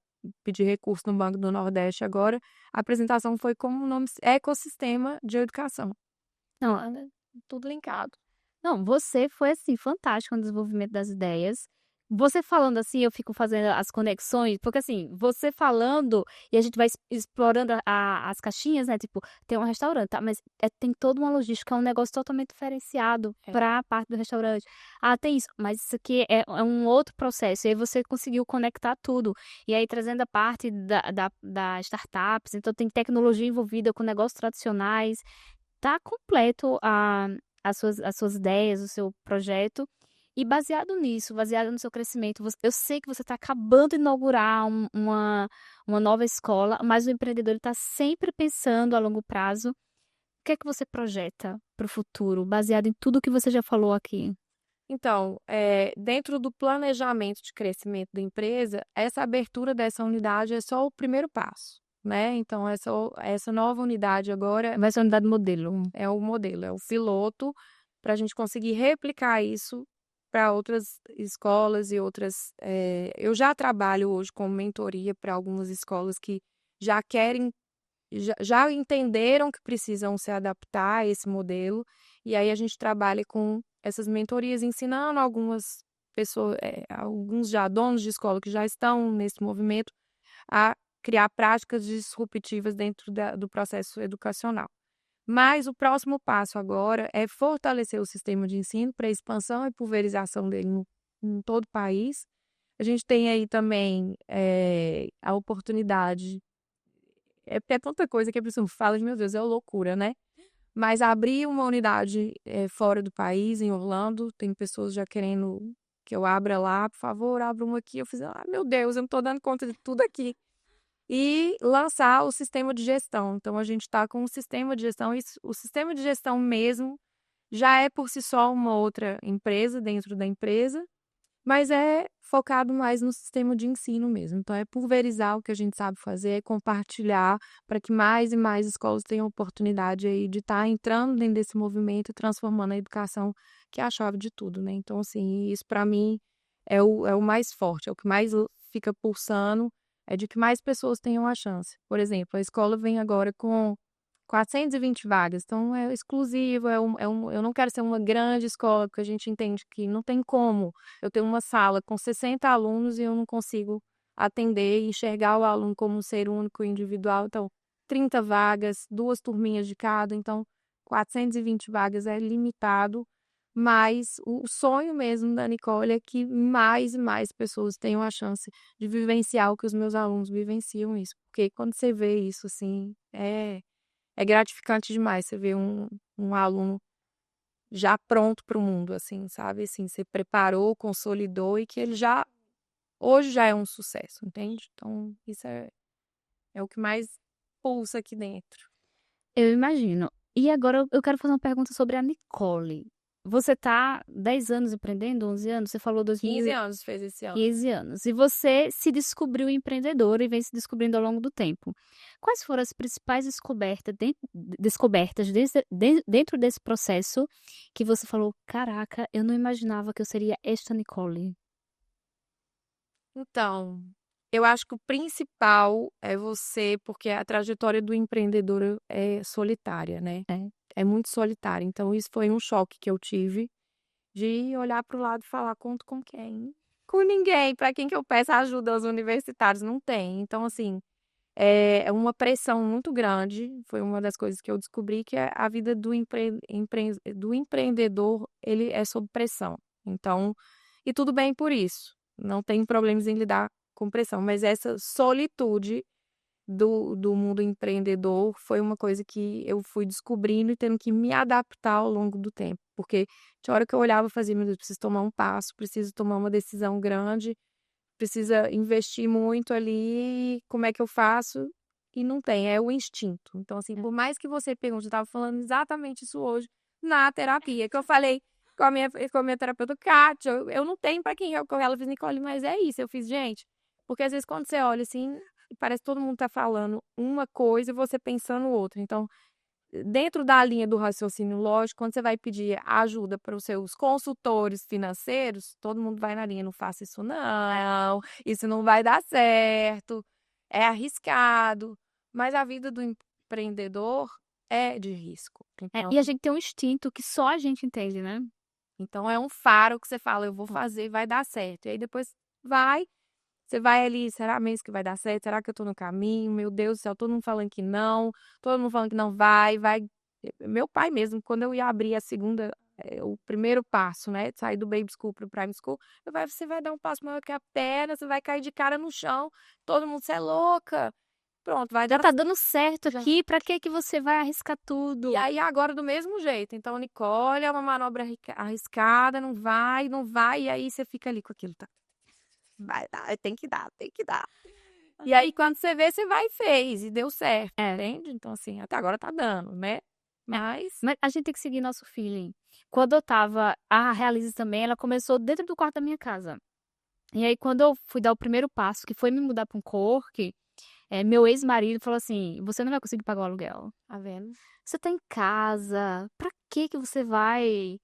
pedir recurso no Banco do Nordeste agora, a apresentação foi como o nome Ecossistema de Educação. Não, Tudo linkado. não, você foi, assim, fantástico no desenvolvimento das ideias. Você falando assim, eu fico fazendo as conexões, porque assim, você falando e a gente vai explorando as caixinhas, né, tipo, tem um restaurante, tá, mas tem toda uma logística, é um negócio totalmente diferenciado É. para a parte do restaurante. Ah, tem isso, mas isso aqui é um outro processo, e aí você conseguiu conectar tudo. E aí trazendo a parte da startups, então tem tecnologia envolvida com negócios tradicionais. Tá completo as suas ideias, o seu projeto. E baseado nisso, baseado no seu crescimento, eu sei que você está acabando de inaugurar uma nova escola, mas o empreendedor está sempre pensando a longo prazo. O que é que você projeta para o futuro, baseado em tudo que você já falou aqui? Então, dentro do planejamento de crescimento da empresa, essa abertura dessa unidade é só o primeiro passo, né? Então, essa nova unidade agora Vai ser uma unidade modelo. é o modelo, é o piloto, para a gente conseguir replicar isso para outras escolas e outras. Eu já trabalho hoje com mentoria para algumas escolas que já querem, já entenderam que precisam se adaptar a esse modelo, e aí a gente trabalha com essas mentorias, ensinando algumas pessoas, alguns já donos de escola que já estão nesse movimento, a criar práticas disruptivas dentro do processo educacional. Mas o próximo passo agora é fortalecer o sistema de ensino para expansão e pulverização dele em todo o país. A gente tem aí também a oportunidade, porque é tanta coisa que a pessoa fala de, meu Deus, é uma loucura, né? Mas abrir uma unidade fora do país, em Orlando, tem pessoas já querendo que eu abra lá, por favor, abra uma aqui. Eu fiz, meu Deus, eu não estou dando conta de tudo aqui. E lançar o sistema de gestão. Então, a gente está com um sistema de gestão, e o sistema de gestão mesmo já é por si só uma outra empresa dentro da empresa, mas é focado mais no sistema de ensino mesmo. Então, é pulverizar o que a gente sabe fazer, é compartilhar para que mais e mais escolas tenham oportunidade aí de estar entrando dentro desse movimento e transformando a educação, que é a chave de tudo, né? Então, assim, isso para mim é o mais forte, é o que mais fica pulsando, é de que mais pessoas tenham a chance. Por exemplo, a escola vem agora com 420 vagas, então é exclusivo, eu não quero ser uma grande escola, porque a gente entende que não tem como eu ter uma sala com 60 alunos e eu não consigo atender e enxergar o aluno como um ser único e individual. Então, 30 vagas, 2 turminhas de cada, então 420 vagas é limitado, mas o sonho mesmo da Nicole é que mais e mais pessoas tenham a chance de vivenciar o que os meus alunos vivenciam isso, porque quando você vê isso, assim, é gratificante demais você ver um aluno já pronto para o mundo, assim, sabe, assim, você preparou, consolidou e que ele hoje já é um sucesso, entende? Então isso é o que mais pulsa aqui dentro. Eu imagino. E agora eu quero fazer uma pergunta sobre a Nicole. Você tá 10 anos empreendendo, 11 anos? Você falou 15 anos fez esse ano. 15 anos. E você se descobriu empreendedora e vem se descobrindo ao longo do tempo. Quais foram as principais descobertas dentro desse processo que você falou: caraca, eu não imaginava que eu seria esta Nicole? Então, eu acho que o principal é você, porque a trajetória do empreendedor é solitária, né? É. É muito solitária. Então, isso foi um choque que eu tive de olhar para o lado e falar: conto com quem? Com ninguém. Para quem que eu peço ajuda aos universitários? Não tem. Então, assim, é uma pressão muito grande. Foi uma das coisas que eu descobri, que a vida do empreendedor, ele é sob pressão. Então, e tudo bem por isso. Não tem problemas em lidar com pressão, mas essa solitude do mundo empreendedor foi uma coisa que eu fui descobrindo e tendo que me adaptar ao longo do tempo, porque tinha hora que eu olhava e fazia: "Meu Deus, preciso tomar um passo, preciso tomar uma decisão grande, precisa investir muito ali, como é que eu faço?" E não tem, é o instinto. Então, assim, por mais que você pergunte, eu estava falando exatamente isso hoje na terapia, que eu falei com a minha terapeuta, Kátia, eu não tenho para quem recorrer. Ela fez: "Nicole, mas é isso." Eu fiz: "Gente", porque às vezes quando você olha assim, parece que todo mundo tá falando uma coisa e você pensando outra. Então, dentro da linha do raciocínio lógico, quando você vai pedir ajuda para os seus consultores financeiros, todo mundo vai na linha, não faça isso não vai dar certo, é arriscado. Mas a vida do empreendedor é de risco. E a gente tem um instinto que só a gente entende, né? Então é um faro que você fala, eu vou fazer, vai dar certo. E aí depois você vai ali, será mesmo que vai dar certo? Será que eu tô no caminho? Meu Deus do céu, todo mundo falando que não, todo mundo falando que não vai. Meu pai mesmo, quando eu ia abrir o primeiro passo, né, sair do baby school pro prime school, você vai dar um passo maior que a perna, você vai cair de cara no chão, todo mundo, você é louca. Pronto, vai Já dar tá dando certo já. aqui, pra que você vai arriscar tudo? E aí agora do mesmo jeito. Então, Nicole, é uma manobra arriscada, não vai, e aí você fica ali com aquilo, tá? Vai dar, tem que dar, tem que dar. E aí, quando você vê, você vai e fez, e deu certo, entende? Então, assim, até agora tá dando, né? Mas, Mas a gente tem que seguir nosso feeling. Quando eu tava, a Realize também, ela começou dentro do quarto da minha casa. E aí, quando eu fui dar o primeiro passo, que foi me mudar pra um co-work, meu ex-marido falou assim: você não vai conseguir pagar o aluguel. tá vendo? Você tá em casa, pra que que você vai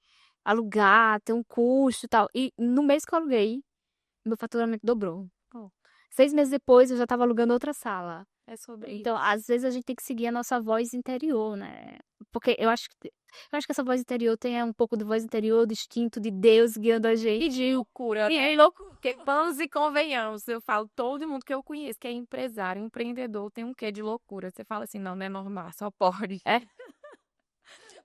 alugar, ter um custo e tal? E no mês que eu aluguei, meu faturamento dobrou. Ó, 6 meses depois, eu já tava alugando outra sala. é sobre Então, isso. às vezes a gente tem que seguir a nossa voz interior, né? Porque eu acho que essa voz interior tem um pouco de voz interior, do instinto de Deus guiando a E gente. de loucura, E né? é louco. Porque vamos e convenhamos, eu falo, todo mundo que eu conheço que é empresário, empreendedor, tem um quê de loucura. Você fala assim, não é normal, só pode. É.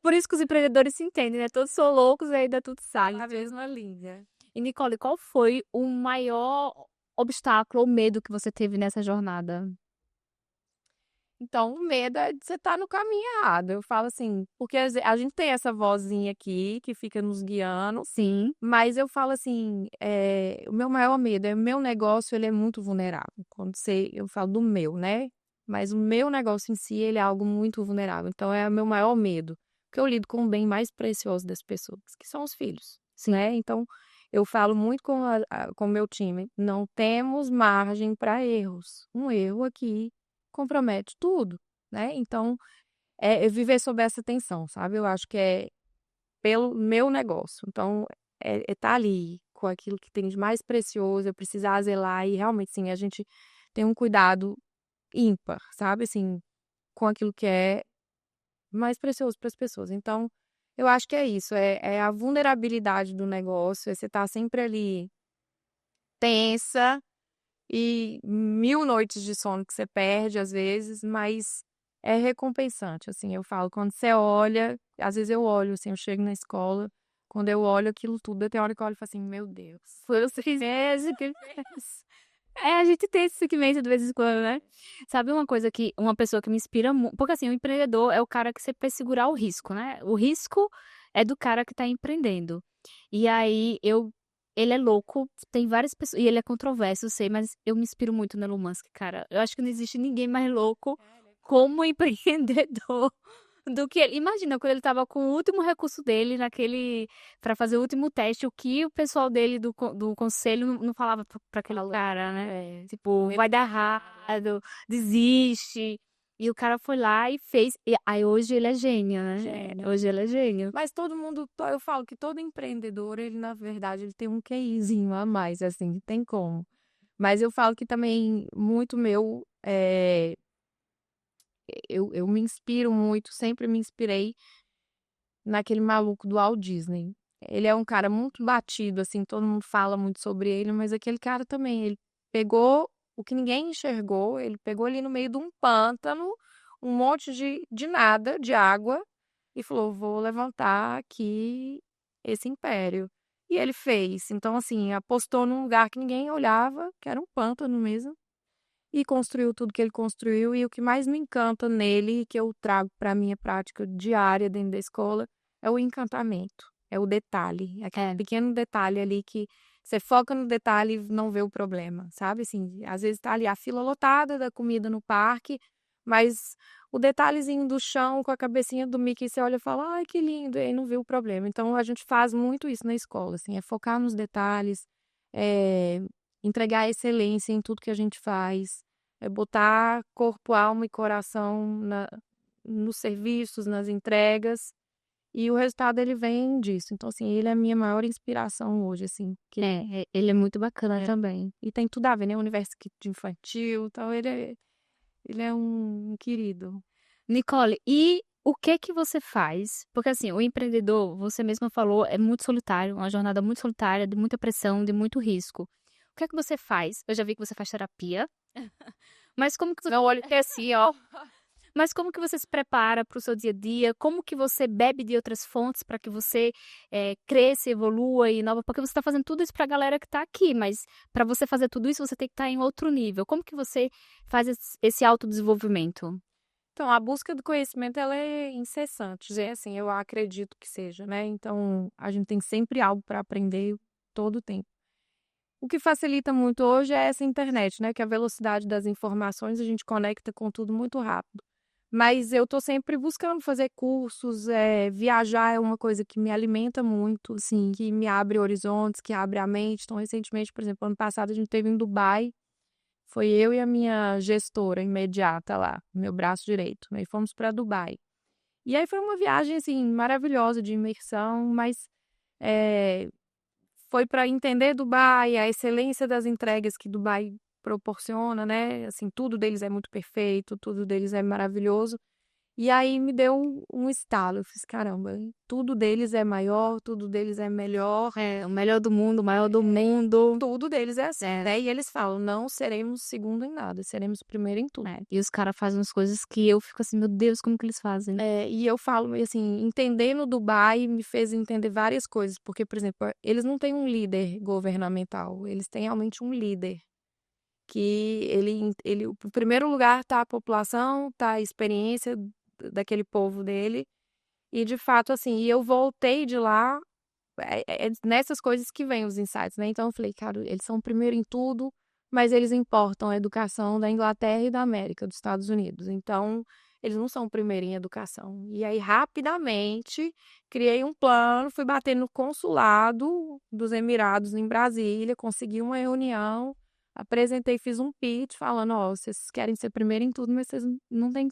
Por isso que os empreendedores se entendem, né? Todos são loucos e aí dá tudo certo. A mesma linha. E Nicole, qual foi o maior obstáculo ou medo que você teve nessa jornada? Então, o medo é de você estar no caminho errado. Eu falo assim, porque a gente tem essa vozinha aqui que fica nos guiando, Sim, mas eu falo assim, o meu maior medo é o meu negócio, ele é muito vulnerável. Eu falo do meu, né? Mas o meu negócio em si, ele é algo muito vulnerável. Então, é o meu maior medo, porque eu lido com o bem mais precioso das pessoas, que são os filhos, sim. né? Então, eu falo muito com o meu time, não temos margem para erros. Um erro aqui compromete tudo, né? Então, é viver sob essa tensão, sabe? Eu acho que é pelo meu negócio. Então, é tá ali com aquilo que tem de mais precioso, eu precisar zelar e realmente, sim, a gente tem um cuidado ímpar, sabe? Assim, com aquilo que é mais precioso para as pessoas. Então, eu acho que é isso, é a vulnerabilidade do negócio, é você estar sempre ali tensa e 1000 noites de sono que você perde às vezes, mas é recompensante, assim, eu falo, quando você olha, às vezes eu olho, assim, eu chego na escola, quando eu olho aquilo tudo, tem hora que eu olho e falo assim: "Meu Deus, Foi o 6 meses que a gente tem esse segmento de vez em quando, né? Sabe uma pessoa que me inspira muito, porque assim, o empreendedor é o cara que sempre vai segurar o risco, né? O risco é do cara que tá empreendendo. E aí, ele é louco, tem várias pessoas, e ele é controverso, eu sei, mas eu me inspiro muito no Elon Musk, cara. Eu acho que não existe ninguém mais louco como empreendedor do que ele. Imagina quando ele tava com o último recurso dele para fazer o último teste, o que o pessoal dele do conselho não falava pra aquele cara, né? Tipo, vai dar errado, desiste. E o cara foi lá e fez. E aí hoje ele é gênio, né? Gênio. Hoje ele é gênio. Mas eu falo que todo empreendedor, ele na verdade, ele tem um QIzinho a mais, assim, tem como. Mas eu falo que também muito meu, eu me inspiro muito, sempre me inspirei naquele maluco do Walt Disney. Ele é um cara muito batido, assim, todo mundo fala muito sobre ele, mas aquele cara também, ele pegou o que ninguém enxergou, ele pegou ali no meio de um pântano, um monte de nada, de água, e falou: vou levantar aqui esse império. E ele fez. Então, assim, apostou num lugar que ninguém olhava, que era um pântano mesmo, e construiu tudo que ele construiu. E o que mais me encanta nele, que eu trago para a minha prática diária dentro da escola, é o encantamento, é o detalhe, aquele É. pequeno detalhe ali que você foca no detalhe e não vê o problema, sabe? Assim, às vezes tá ali a fila lotada da comida no parque, mas o detalhezinho do chão com a cabecinha do Mickey, você olha e fala, ai, que lindo, e aí não vê o problema. Então, a gente faz muito isso na escola, assim, é focar nos detalhes, é entregar excelência em tudo que a gente faz, é botar corpo, alma e coração nos serviços, nas entregas, e o resultado ele vem disso. Então, assim, ele é a minha maior inspiração hoje, assim, ele é muito bacana É. também. e tem tudo a ver, né? Universo de infantil, então ele é um querido. Nicole, e o que você faz? Porque assim, o empreendedor, você mesma falou, é muito solitário, uma jornada muito solitária, de muita pressão, de muito risco. O que é que você faz? Eu já vi que você faz terapia, mas como que você... Meu olho é assim, ó. Mas como que você se prepara para o seu dia a dia? Como que você bebe de outras fontes para que você cresça, evolua e inova? Porque você está fazendo tudo isso para a galera que está aqui, mas para você fazer tudo isso, você tem que estar em outro nível. Como que você faz esse autodesenvolvimento? Então, a busca do conhecimento, ela é incessante, é assim, eu acredito que seja, né? Então, a gente tem sempre algo para aprender todo o tempo. O que facilita muito hoje é essa internet, né? Que a velocidade das informações, a gente conecta com tudo muito rápido. Mas eu tô sempre buscando fazer cursos, viajar é uma coisa que me alimenta muito, Sim. que me abre horizontes, que abre a mente. Então, recentemente, por exemplo, ano passado a gente teve em Dubai, foi eu e a minha gestora imediata lá, meu braço direito. Aí fomos para Dubai. E aí foi uma viagem, assim, maravilhosa de imersão, mas eh, foi para entender Dubai, a excelência das entregas que Dubai proporciona, né? Assim, tudo deles é muito perfeito, tudo deles é maravilhoso. E aí me deu um estalo. Eu fiz, caramba, tudo deles é maior, tudo deles é melhor. É, o melhor do mundo, o maior do mundo. Tudo deles é assim, É. né? E eles falam, não seremos segundo em nada, seremos primeiro em tudo. E os caras fazem umas coisas que eu fico assim, meu Deus, como que eles fazem? E eu falo, assim, entendendo Dubai me fez entender várias coisas, porque, por exemplo, eles não têm um líder governamental, eles têm realmente um líder, que o primeiro lugar tá a população, tá a experiência daquele povo dele, e de fato, assim, e eu voltei de lá, é nessas coisas que vem os insights, né? Então eu falei, cara, eles são o primeiro em tudo, mas eles importam a educação da Inglaterra e da América, dos Estados Unidos. Então, eles não são o primeiro em educação. E aí, rapidamente, criei um plano, fui bater no consulado dos Emirados em Brasília, consegui uma reunião, apresentei, fiz um pitch falando, ó, vocês querem ser primeiro em tudo, mas vocês não têm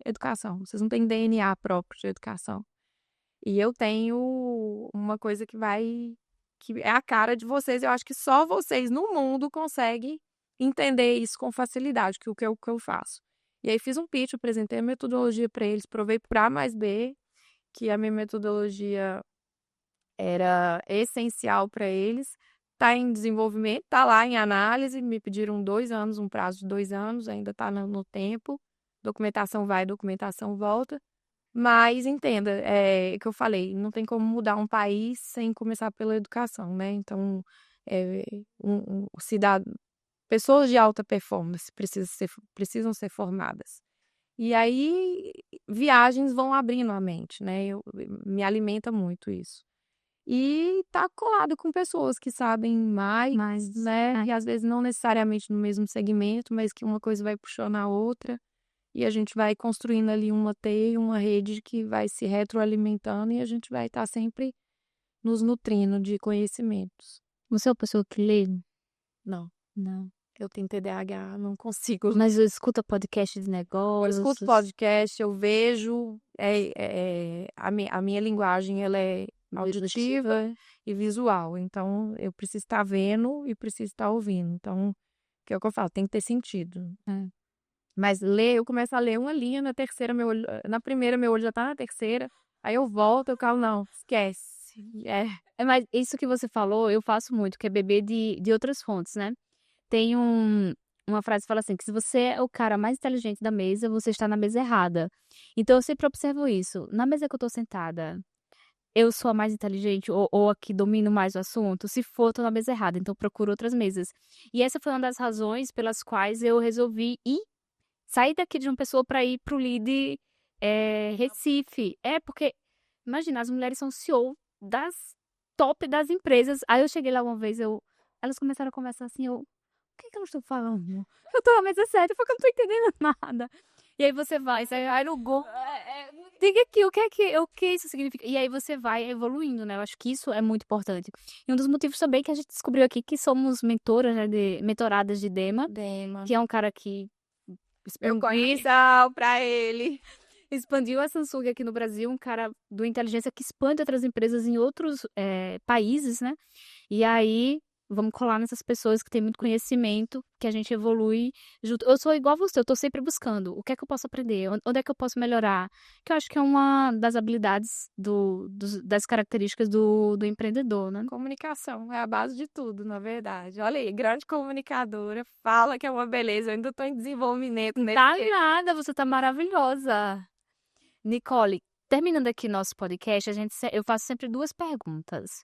educação, vocês não têm DNA próprio de educação. E eu tenho uma coisa que é a cara de vocês, eu acho que só vocês no mundo conseguem entender isso com facilidade, que o que eu faço. E aí fiz um pitch, apresentei a metodologia para eles, provei para A mais B, que a minha metodologia era essencial para eles. Está em desenvolvimento, está lá em análise, me pediram 2 anos, um prazo de 2 anos, ainda está no tempo. Documentação vai, documentação volta. Mas entenda, é o que eu falei, não tem como mudar um país sem começar pela educação, né? Então, eh, pessoas de alta performance precisam ser formadas. E aí, viagens vão abrindo a mente, né? Me alimenta muito isso. E tá colado com pessoas que sabem mais, né? E às vezes não necessariamente no mesmo segmento, mas que uma coisa vai puxando a outra. E a gente vai construindo ali uma teia, uma rede que vai se retroalimentando e a gente vai estar sempre nos nutrindo de conhecimentos. Você é uma pessoa que lê? Não, Não. eu tenho TDAH, não consigo. Mas eu escuto podcast de Eu negócios. escuto podcast, eu vejo, a minha linguagem ela é auditiva e visual, então eu preciso estar vendo e preciso estar ouvindo. Então, que é o que eu falo, tem que ter sentido. É. Mas ler, eu começo a ler uma linha, na terceira, na primeira, meu olho já tá na terceira. Aí eu volto, eu falo, não, esquece. Mas isso que você falou, eu faço muito, que é beber de outras fontes, né? Tem uma frase que fala assim, que se você é o cara mais inteligente da mesa, você está na mesa errada. Então eu sempre observo isso. Na mesa que eu tô sentada, eu sou a mais inteligente ou a que domino mais o assunto? Se for, tô na mesa errada, então eu procuro outras mesas. E essa foi uma das razões pelas quais eu resolvi sair daqui de uma pessoa para ir pro Lead Recife. É, porque, imagina, as mulheres são CEO das top das empresas. Aí eu cheguei lá uma vez, elas começaram a conversar assim, o que que elas estão falando? Eu tô na mesa certa, porque eu não tô entendendo nada. E aí você vai no Go. Diga aqui, o que isso significa? E aí você vai evoluindo, né? Eu acho que isso é muito importante. E um dos motivos também que a gente descobriu aqui que somos mentoras, né, mentoradas de Dema, que é um cara que Eu expõe conheço pra ele. expandiu a Samsung aqui no Brasil, um cara do inteligência que expande outras empresas em outros países, né? E aí, vamos colar nessas pessoas que têm muito conhecimento, que a gente evolui junto. Eu sou igual a você, eu tô sempre buscando o que é que eu posso aprender, onde é que eu posso melhorar, que eu acho que é uma das habilidades das características do empreendedor, né? Comunicação é a base de tudo, na verdade. Olha aí, grande comunicadora, fala que é uma beleza. Eu ainda estou em desenvolvimento nesse. Tá nada, você tá maravilhosa. Nicole, terminando aqui nosso podcast, eu faço sempre duas perguntas.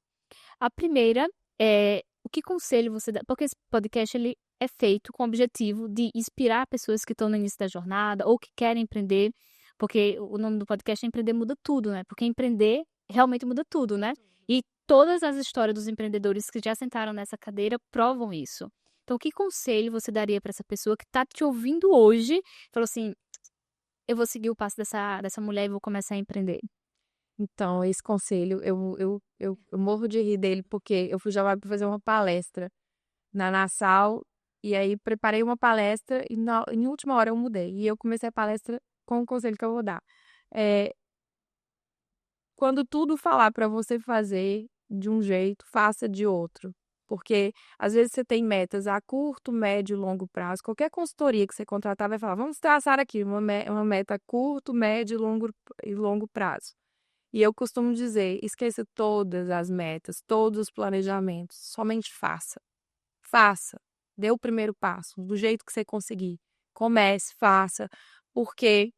A primeira é, o que conselho você dá? Porque esse podcast ele é feito com o objetivo de inspirar pessoas que estão no início da jornada ou que querem empreender, porque o nome do podcast é Empreender Muda Tudo, né? Porque empreender realmente muda tudo, né? E todas as histórias dos empreendedores que já sentaram nessa cadeira provam isso. Então, que conselho você daria para essa pessoa que está te ouvindo hoje? Falou assim, eu vou seguir o passo dessa mulher e vou começar a empreender. Então, esse conselho, eu morro de rir dele, porque eu fui já para fazer uma palestra na Nassau, e aí preparei uma palestra, e em última hora eu mudei. E eu comecei a palestra com o conselho que eu vou dar. É, quando tudo falar para você fazer de um jeito, faça de outro. Porque às vezes você tem metas a curto, médio e longo prazo. Qualquer consultoria que você contratar vai falar: vamos traçar aqui uma meta a curto, médio e longo prazo. E eu costumo dizer: esqueça todas as metas, todos os planejamentos, somente faça. Faça. Dê o primeiro passo, do jeito que você conseguir. Comece, faça, porque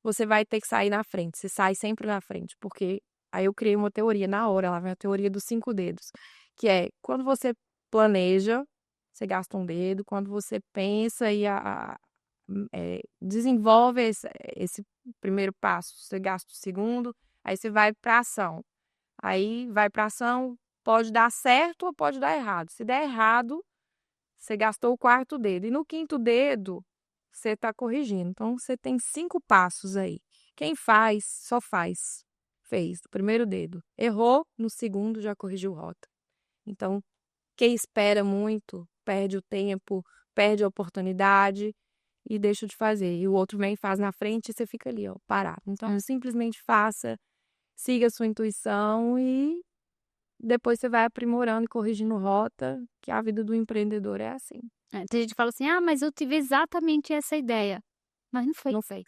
você vai ter que sair na frente. Você sai sempre na frente, porque aí eu criei uma teoria na hora, lá vem a teoria dos 5 dedos, que é quando você planeja, você gasta um dedo, quando você pensa e desenvolve esse primeiro passo, você gasta o segundo, aí você vai para ação. Aí vai para ação, pode dar certo ou pode dar errado. Se der errado, você gastou o quarto dedo. E no quinto dedo, você está corrigindo. Então, você tem 5 passos aí. Quem faz, só faz. Fez o primeiro dedo. Errou, no segundo já corrigiu rota. Então, quem espera muito, perde o tempo, perde a oportunidade e deixa de fazer. E o outro vem e faz na frente e você fica ali, ó, parado. Então, simplesmente faça, siga a sua intuição e depois você vai aprimorando e corrigindo rota, que a vida do empreendedor é assim. Tem gente que fala assim, mas eu tive exatamente essa ideia. Mas não fez. Não fez.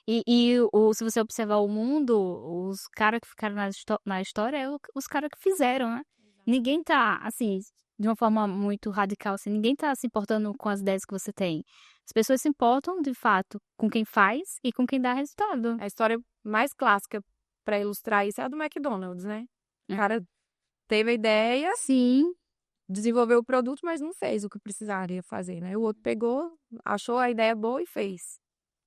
Se você observar o mundo, os caras que ficaram na história é os caras que fizeram, né? Ninguém tá, assim, de uma forma muito radical, assim, ninguém tá se importando com as ideias que você tem. As pessoas se importam, de fato, com quem faz e com quem dá resultado. A história mais clássica para ilustrar isso é a do McDonald's, né? O cara teve a ideia, Sim. desenvolveu o produto, mas não fez o que precisaria fazer, né? O outro pegou, achou a ideia boa e fez.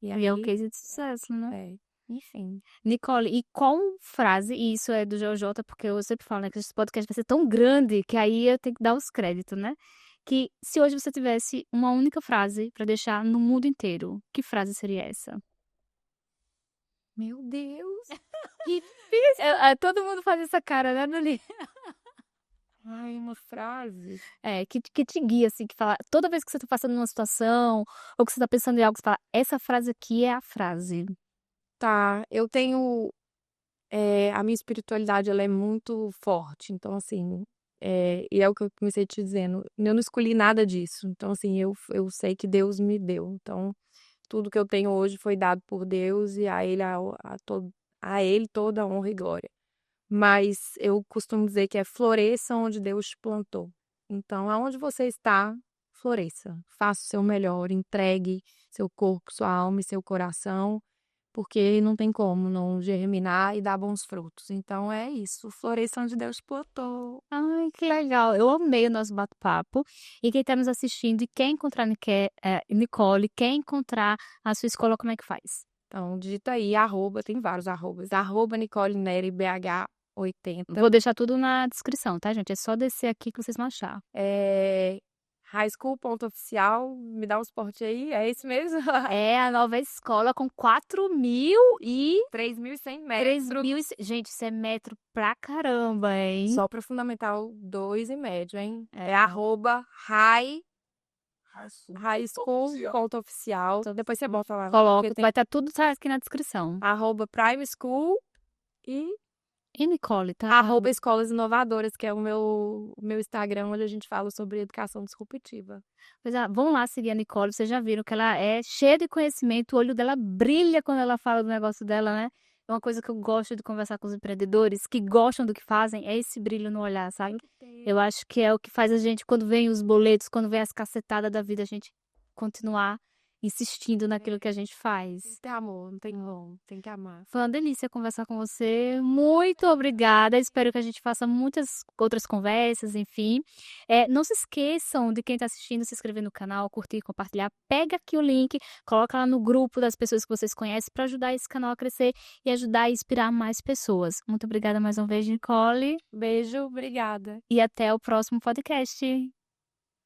E é o case de sucesso, né? Enfim. Nicole, e qual frase, e isso é do JJ, porque eu sempre falo, né, que esse podcast vai ser tão grande que aí eu tenho que dar os créditos, né? Que se hoje você tivesse uma única frase para deixar no mundo inteiro, que frase seria essa? Meu Deus! Que difícil! Todo mundo faz essa cara, né, Dani? Ai, uma frase. Que te guia, assim, que fala, toda vez que você tá passando numa situação, ou que você tá pensando em algo, você fala, essa frase aqui é a frase. Tá, eu tenho. A minha espiritualidade ela é muito forte, então, assim. E é o que eu comecei te dizendo, eu não escolhi nada disso. Então, assim, eu sei que Deus me deu. Então, tudo que eu tenho hoje foi dado por Deus e a Ele toda a honra e glória. Mas eu costumo dizer que é floresça onde Deus te plantou. Então, aonde você está, floresça. Faça o seu melhor, entregue seu corpo, sua alma e seu coração, porque não tem como não germinar e dar bons frutos. Então, é isso. Floresça onde Deus te plantou. Ai, que legal. Eu amei o nosso bate-papo. E quem está nos assistindo e quer encontrar Nicole, quer encontrar a sua escola, como é que faz? Então, digita aí, tem vários arrobas. Nicole Neri BH 80. Vou deixar tudo na descrição, tá, gente? É só descer aqui que vocês vão achar. Highschool.oficial, me dá um suporte aí, é isso mesmo? É a nova escola com 3.100 metros. Gente, isso é metro pra caramba, hein? Só para Fundamental 2 e médio, hein? É. É arroba high High School, ponto oficial. Então, depois você bota lá. Coloca, Porque tem vai estar tudo aqui na descrição. @Prime School e E Nicole, tá? @Escolas Inovadoras, que é o meu Instagram, onde a gente fala sobre educação disruptiva. Pois é, vão lá seguir a Nicole, vocês já viram que ela é cheia de conhecimento, o olho dela brilha quando ela fala do negócio dela, né? É uma coisa que eu gosto de conversar com os empreendedores que gostam do que fazem, é esse brilho no olhar, sabe? Eu acho que é o que faz a gente, quando vem os boletos, quando vem as cacetadas da vida, a gente continuar insistindo naquilo que a gente faz. Tem que ter amor, não tem como, tem que amar. Foi uma delícia conversar com você. Muito obrigada. Espero que a gente faça muitas outras conversas, enfim. Não se esqueçam de quem está assistindo, se inscrever no canal, curtir, compartilhar. Pega aqui o link, coloca lá no grupo das pessoas que vocês conhecem para ajudar esse canal a crescer e ajudar a inspirar mais pessoas. Muito obrigada mais uma vez, Nicole. Beijo, obrigada. E até o próximo podcast.